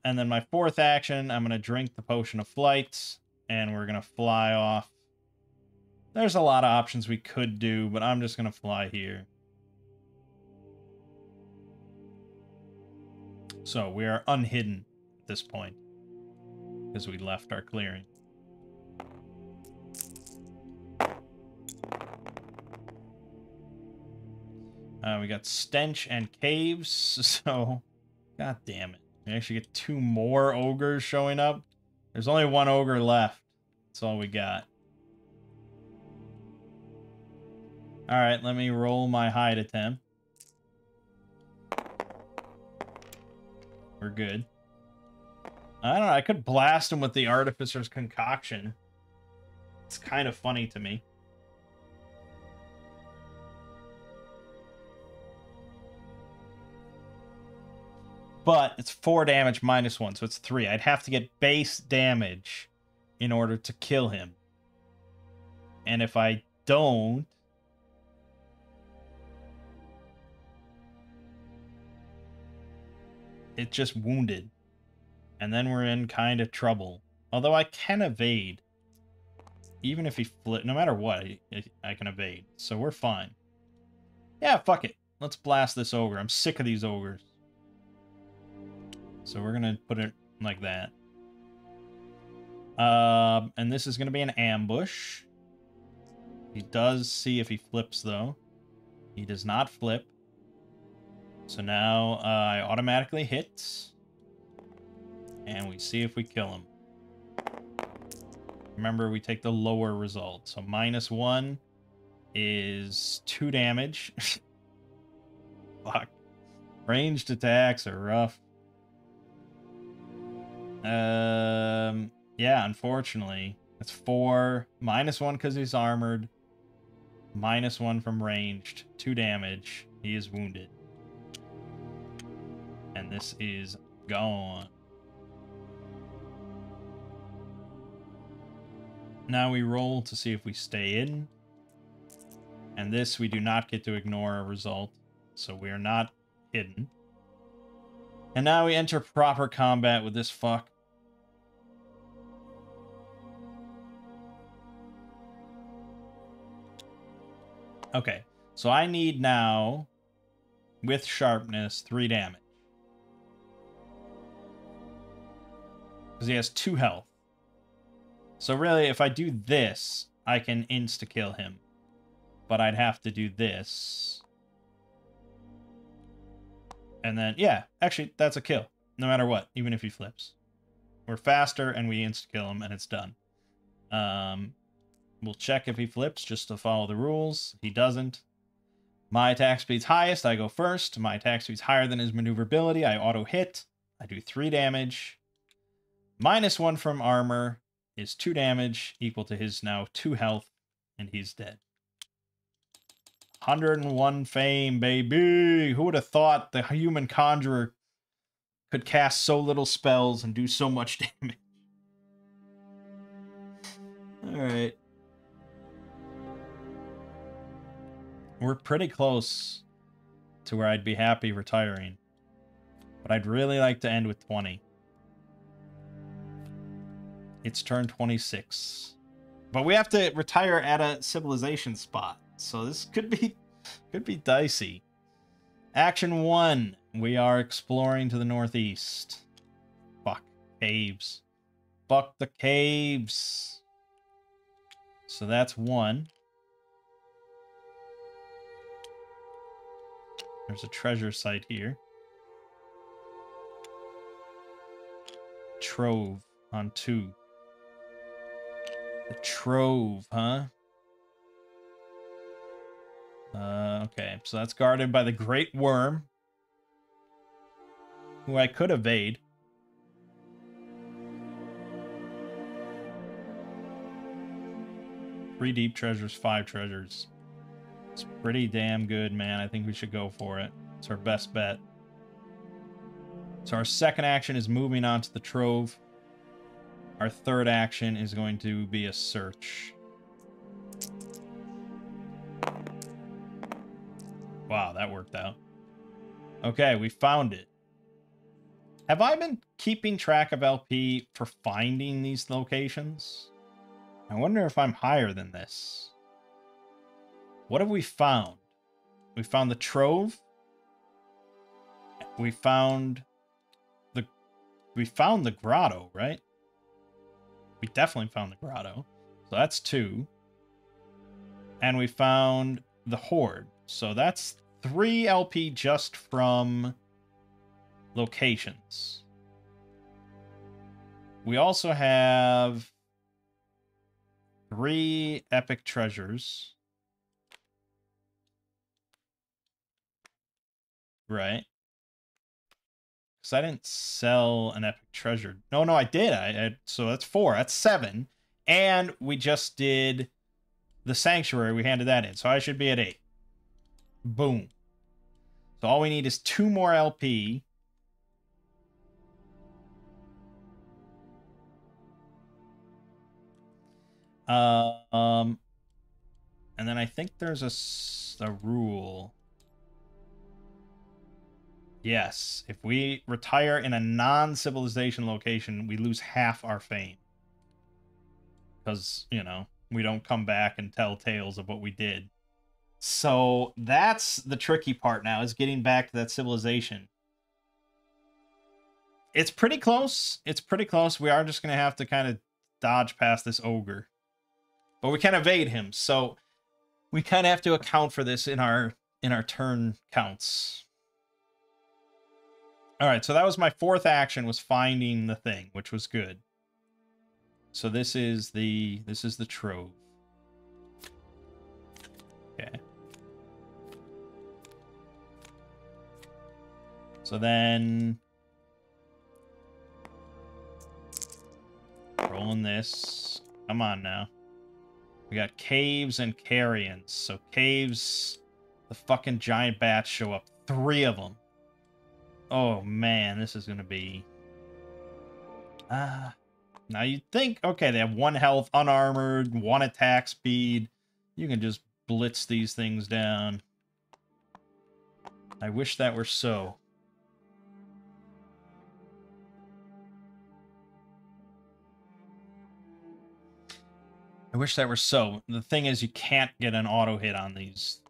And then my 4th action, I'm going to drink the potion of flight, and we're going to fly off. There's a lot of options we could do, but I'm just going to fly here. So we are unhidden at this point, because we left our clearing. We got stench and caves, so god damn it. We actually get 2 more ogres showing up. There's only 1 ogre left. That's all we got. Alright, let me roll my hide attempt. We're good. I don't know, I could blast him with the Artificer's Concoction. It's kind of funny to me. But it's 4 damage -1, so it's 3. I'd have to get base damage in order to kill him. And if I don't... it just wounded. And then we're in kind of trouble. Although I can evade. Even if he flip, no matter what, I can evade. So we're fine. Yeah, fuck it. Let's blast this ogre. I'm sick of these ogres. So we're gonna put it like that. And this is gonna be an ambush. He does see if he flips, though. He does not flip. So now I automatically hit. And we see if we kill him. Remember, we take the lower result. So -1 is 2 damage. Fuck. Ranged attacks are rough. Yeah, unfortunately. It's 4. -1 because he's armored. -1 from ranged. 2 damage. He is wounded. And this is gone. Now we roll to see if we stay in. And this, we do not get to ignore a result. So we are not hidden. And now we enter proper combat with this fuck. Okay, so I need now, with sharpness, 3 damage. Because he has 2 health. So really, if I do this, I can insta-kill him. But I'd have to do this. And then, yeah, actually, that's a kill. No matter what, even if he flips. We're faster, and we insta-kill him, and it's done. We'll check if he flips, just to follow the rules. He doesn't. My attack speed's highest, I go first. My attack speed's higher than his maneuverability, I auto-hit. I do 3 damage. -1 from armor is 2 damage, equal to his now 2 health, and he's dead. 101 fame, baby! Who would have thought the human conjurer could cast so little spells and do so much damage? Alright. We're pretty close to where I'd be happy retiring. But I'd really like to end with 20. It's turn 26. But we have to retire at a civilization spot. So this could be dicey. Action 1. We are exploring to the northeast. Fuck. Caves. Fuck the caves. So that's 1. There's a treasure site here. Trove on 2. The Trove, huh? Okay, so that's guarded by the Great Worm, who I could evade. Three deep treasures, 5 treasures. It's pretty damn good, man. I think we should go for it. It's our best bet. So our second action is moving on to the Trove. Our third action is going to be a search. Wow, that worked out. Okay, we found it. Have I been keeping track of LP for finding these locations? I wonder if I'm higher than this. What have we found? We found the Trove. We found the grotto, right? We definitely found the grotto. So that's 2. And we found the Horde. So that's 3 LP just from locations. We also have 3 epic treasures. Right. Because I didn't sell an epic treasure. No, I did. So that's 4. That's 7. And we just did the sanctuary. We handed that in. So I should be at 8. Boom. So all we need is 2 more LP. And then I think there's a rule. Yes. If we retire in a non-civilization location, we lose half our fame. Because, you know, we don't come back and tell tales of what we did. So that's the tricky part now, is getting back to that civilization. It's pretty close. It's pretty close. We are just going to have to kind of dodge past this ogre. But we can evade him, so we kind of have to account for this in our turn counts. All right, so that was my fourth action, was finding the thing, which was good. So this is the trove. Okay. So then rolling this. Come on now. We got caves and carrions. So caves, the fucking giant bats show up. 3 of them. Oh man, this is gonna be... now you'd think, okay, they have 1 health, unarmored, 1 attack speed. You can just blitz these things down. I wish that were so. I wish that were so. The thing is, you can't get an auto hit on these,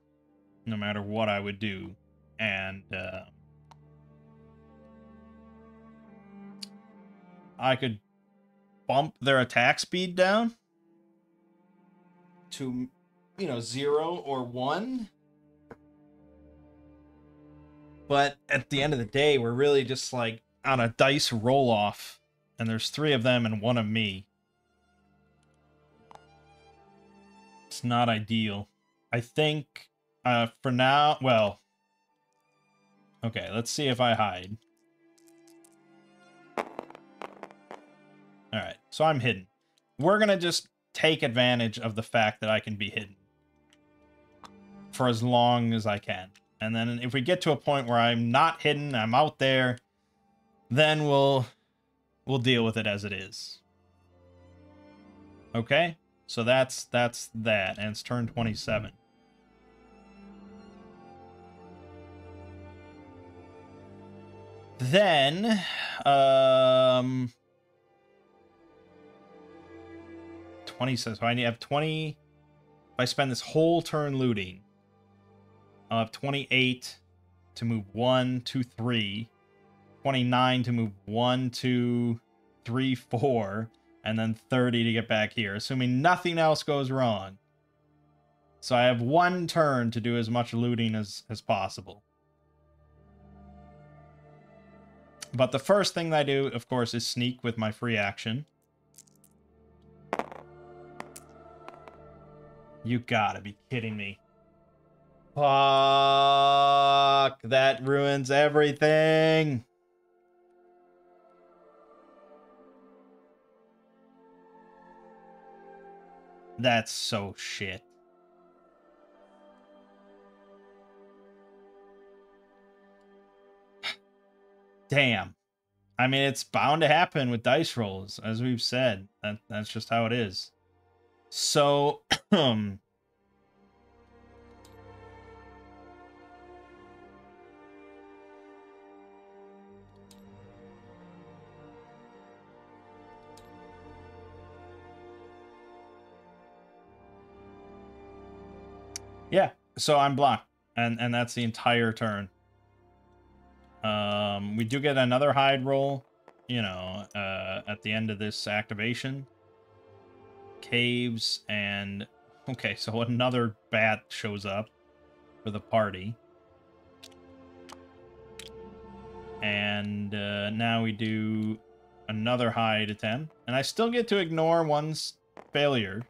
no matter what I would do. And, I could bump their attack speed down to, you know, 0 or 1. But at the end of the day, we're really just like on a dice roll-off. And there's 3 of them and 1 of me. It's not ideal. I think, for now, well... Okay, let's see if I hide. Alright, so I'm hidden. We're gonna just take advantage of the fact that I can be hidden. For as long as I can. And then if we get to a point where I'm not hidden, I'm out there, then we'll deal with it as it is. Okay? So that's that, and it's turn 27. Then, 20 says, so I have 20. If I spend this whole turn looting, I'll have 28 to move 1, 2, 3. 29 to move 1, 2, 3, 4. And then 30 to get back here, assuming nothing else goes wrong. So I have 1 turn to do as much looting as possible. But the first thing that I do, of course, is sneak with my free action. You gotta be kidding me. Fuck, that ruins everything. That's so shit. Damn. I mean, it's bound to happen with dice rolls, as we've said. That's just how it is. So, yeah, so I'm blocked, and that's the entire turn. We do get another hide roll, you know, at the end of this activation. Caves, and okay, so another bat shows up for the party. And now we do another hide attempt, and I still get to ignore 1's failure.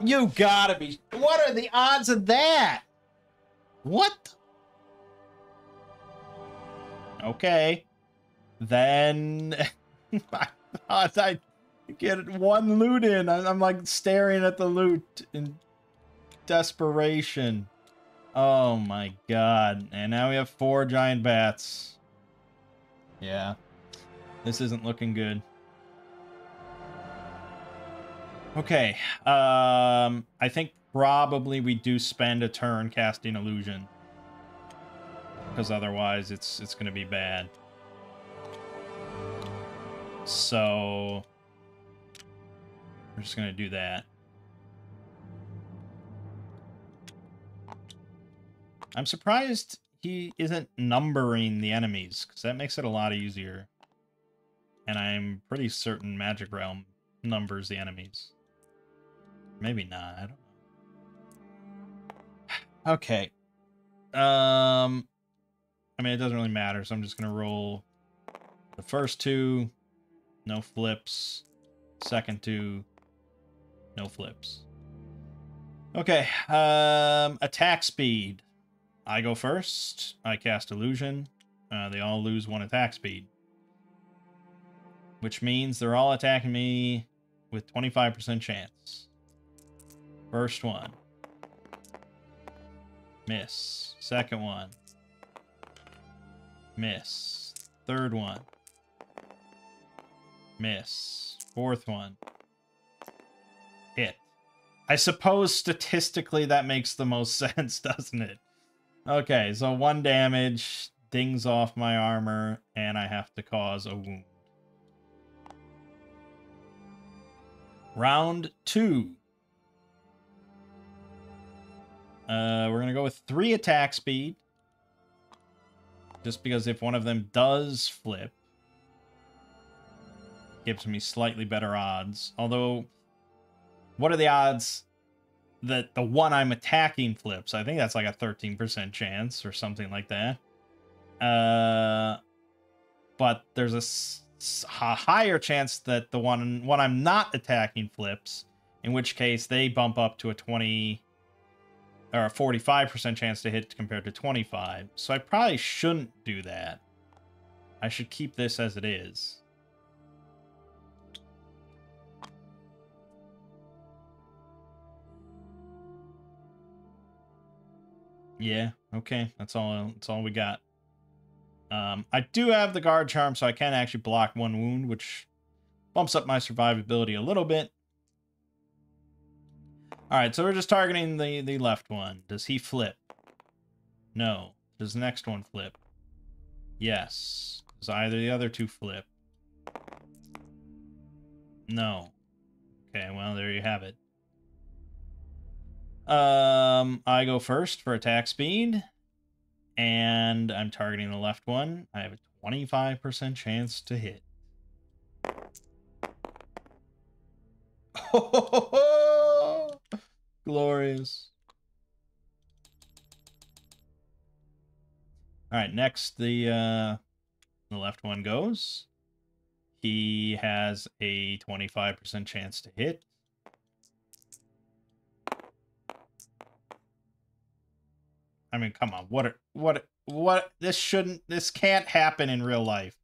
You gotta be... What are the odds of that? What? Okay. Then... I thought I'd get 1 loot in. I'm like staring at the loot in desperation. Oh my god. And now we have 4 giant bats. Yeah. This isn't looking good. Okay, I think probably we do spend a turn casting illusion. because otherwise it's going to be bad. So we're just going to do that. I'm surprised he isn't numbering the enemies, because that makes it a lot easier. And I'm pretty certain Magic Realm numbers the enemies. Maybe not, I don't know. Okay. I mean, it doesn't really matter, so I'm just going to roll the first two, no flips. Second two, no flips. Okay, attack speed. I go first. I cast Illusion. They all lose 1 attack speed. Which means they're all attacking me with 25% chance. First one. Miss. Second one. Miss. Third one. Miss. Fourth one. Hit. I suppose statistically that makes the most sense, doesn't it? Okay, so 1 damage, dings off my armor, and I have to cause a wound. Round 2. We're going to go with 3 attack speed. Just because if one of them does flip, it gives me slightly better odds. Although, what are the odds that the one I'm attacking flips? I think that's like a 13% chance or something like that. But there's a higher chance that the one I'm not attacking flips, in which case they bump up to a 20 or a 45% chance to hit compared to 25. So I probably shouldn't do that. I should keep this as it is. Yeah, okay. That's all we got. I do have the guard charm, so I can actually block 1 wound, which bumps up my survivability a little bit. Alright, so we're just targeting the left one. Does he flip? No. Does the next one flip? Yes. Does either the other 2 flip? No. Okay, well, there you have it. I go first for attack speed. And I'm targeting the left one. I have a 25% chance to hit. Glorious. All right, next the left one goes. He has a 25% chance to hit. I mean, come on. What this can't happen in real life.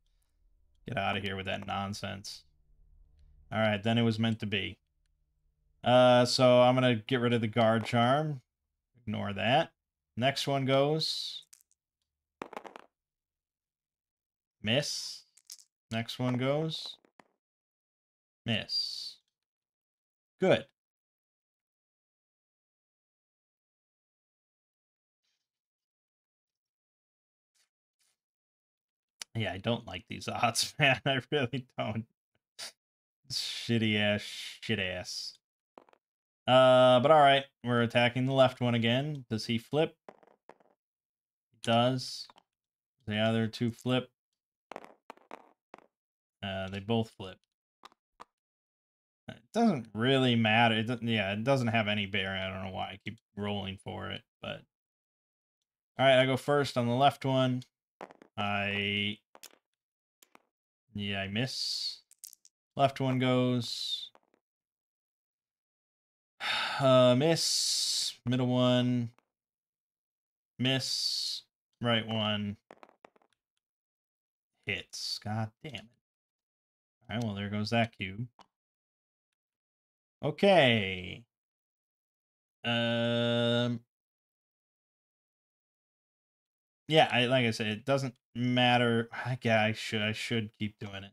Get out of here with that nonsense. All right, then it was meant to be. So I'm going to get rid of the guard charm. Ignore that. Next one goes. Miss. Next one goes. Miss. Good. Yeah, I don't like these odds, man. I really don't. Shitty ass, shit ass. But all right, we're attacking the left one again. Does he flip? He does. The other 2 flip. They both flip. It doesn't really matter. It doesn't, yeah, it doesn't have any bearing. I don't know why I keep rolling for it, but all right, I go first on the left one. I miss. Left one goes. Miss. Middle one. Miss. Right one. Hits. God damn it. All right, well, there goes that cube. Okay. Yeah, like I said, it doesn't matter. Yeah, I should keep doing it.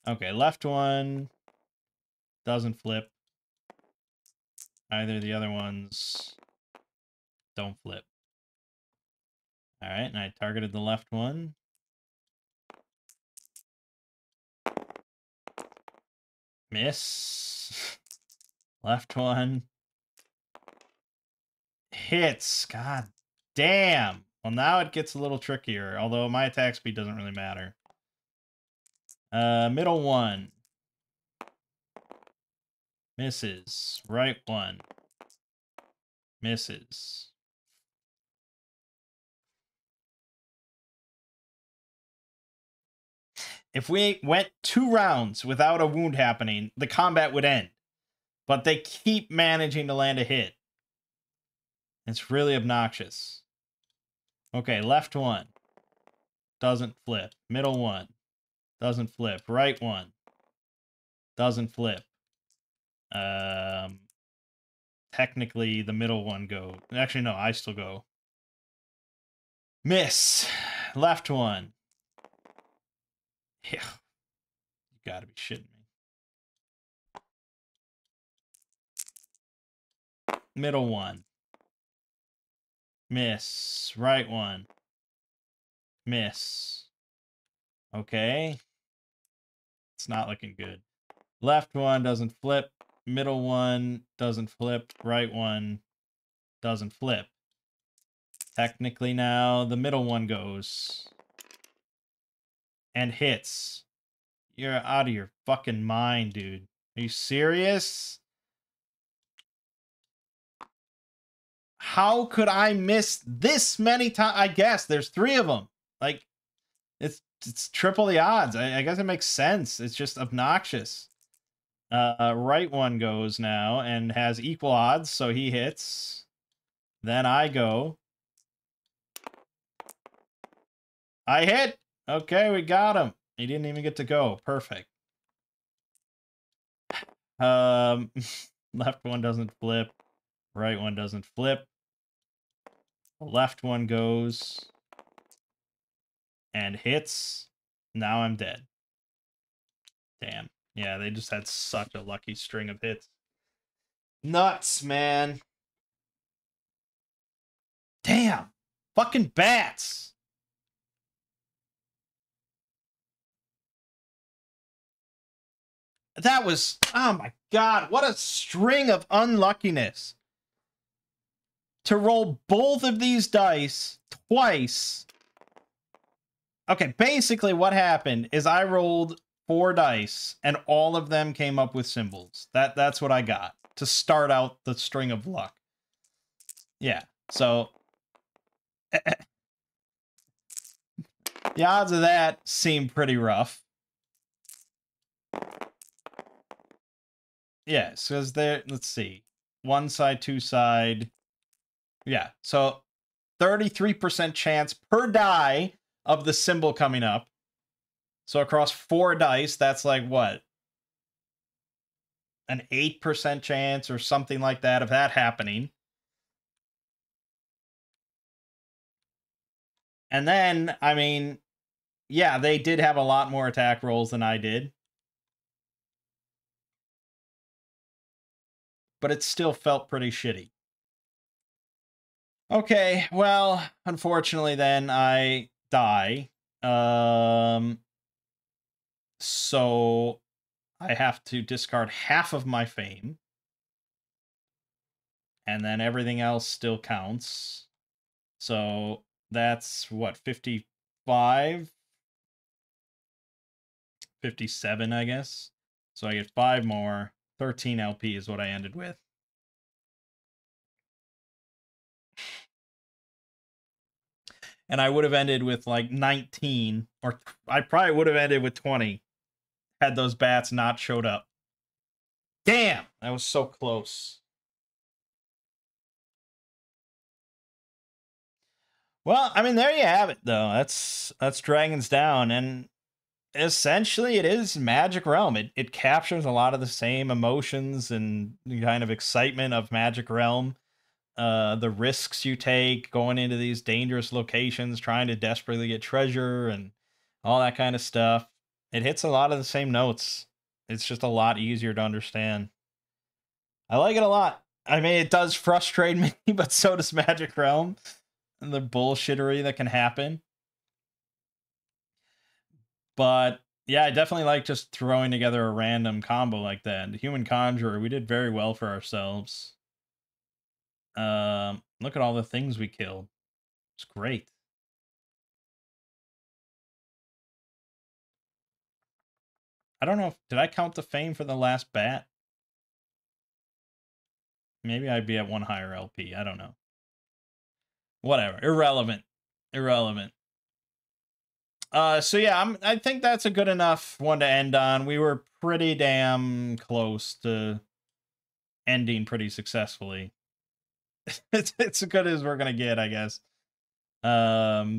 Okay, left one doesn't flip. Either the other ones don't flip. All right, and I targeted the left one. Miss. Left one. Hits. God damn. Well, now it gets a little trickier, although my attack speed doesn't really matter. Middle one. Misses. Right one. Misses. If we went 2 rounds without a wound happening, the combat would end. But they keep managing to land a hit. It's really obnoxious. Okay, left one. Doesn't flip. Middle one. Doesn't flip. Right one. Doesn't flip. Technically, the middle one go. Actually, no, I still go. Miss. Left one. Yeah. You gotta be shitting me. Middle one. Miss. Right one. Miss. Okay. It's not looking good. Left one doesn't flip. Middle one doesn't flip. Right one doesn't flip. Technically now, the middle one goes. And hits. You're out of your fucking mind, dude. Are you serious? How could I miss this many times? I guess there's 3 of them. Like, it's triple the odds. I guess it makes sense. It's just obnoxious. Right one goes now and has equal odds, so he hits. Then I go. I hit. Okay, we got him. He didn't even get to go. Perfect. Left one doesn't flip. Right one doesn't flip. The left one goes and hits. Now I'm dead. Damn. Yeah, they just had such a lucky string of hits. Nuts, man. Damn. Fucking bats. That was, oh my god, what a string of unluckiness. To roll both of these dice twice. Okay, basically what happened is I rolled 4 dice and all of them came up with symbols. That's what I got to start out the string of luck. Yeah, so the odds of that seem pretty rough. Yes, because there, let's see. 1 side, 2 side. Yeah, so 33% chance per die of the symbol coming up. So across 4 dice, that's like what? An 8% chance or something like that of that happening. And then, I mean, yeah, they did have a lot more attack rolls than I did. But it still felt pretty shitty. Okay, well, unfortunately then I die. So I have to discard half of my fame. And then everything else still counts. So that's what, 55? 57, I guess. So I get 5 more. 13 LP is what I ended with. And I would have ended with like 19, or I probably would have ended with 20 had those bats not showed up. Damn, that was so close. Well, I mean, there you have it, though. That's Dragons Down, and essentially it is Magic Realm. It captures a lot of the same emotions and kind of excitement of Magic Realm. The risks you take going into these dangerous locations, trying to desperately get treasure and all that kind of stuff. It hits a lot of the same notes. It's just a lot easier to understand. I like it a lot. I mean, it does frustrate me, but so does Magic Realm. the bullshittery that can happen. But yeah, I definitely like just throwing together a random combo like that. The Human Conjurer, we did very well for ourselves. Look at all the things we killed. It's great. I don't know did I count the fame for the last bat? Maybe I'd be at one higher LP. I don't know. Whatever. Irrelevant. Irrelevant. So yeah, I think that's a good enough one to end on. We were pretty damn close to ending pretty successfully. it's as good as we're gonna get, I guess. RNG,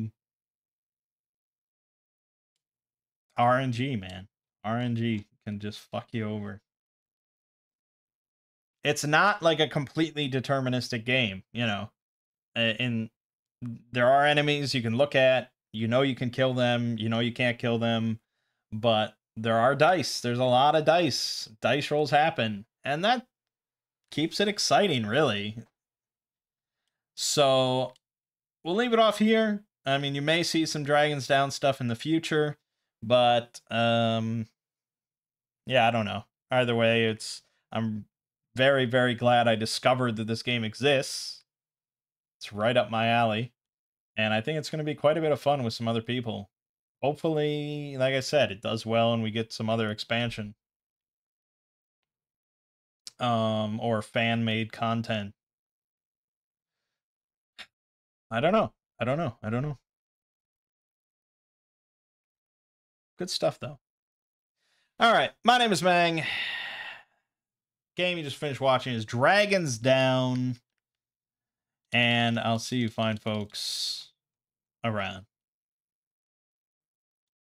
man. RNG can just fuck you over. It's not like a completely deterministic game, you know. In there are enemies you can look at, you know you can kill them, you know you can't kill them, but there are dice. There's a lot of dice. Dice rolls happen, and that keeps it exciting, really. So we'll leave it off here. I mean, you may see some Dragons Down stuff in the future, but yeah, I don't know. Either way, I'm very, very glad I discovered that this game exists. It's right up my alley. And I think it's going to be quite a bit of fun with some other people. Hopefully, like I said, it does well and we get some other expansion. Or fan-made content. I don't know. I don't know. I don't know. Good stuff, though. All right. My name is Mangg. Game you just finished watching is Dragons Down. And I'll see you fine folks around.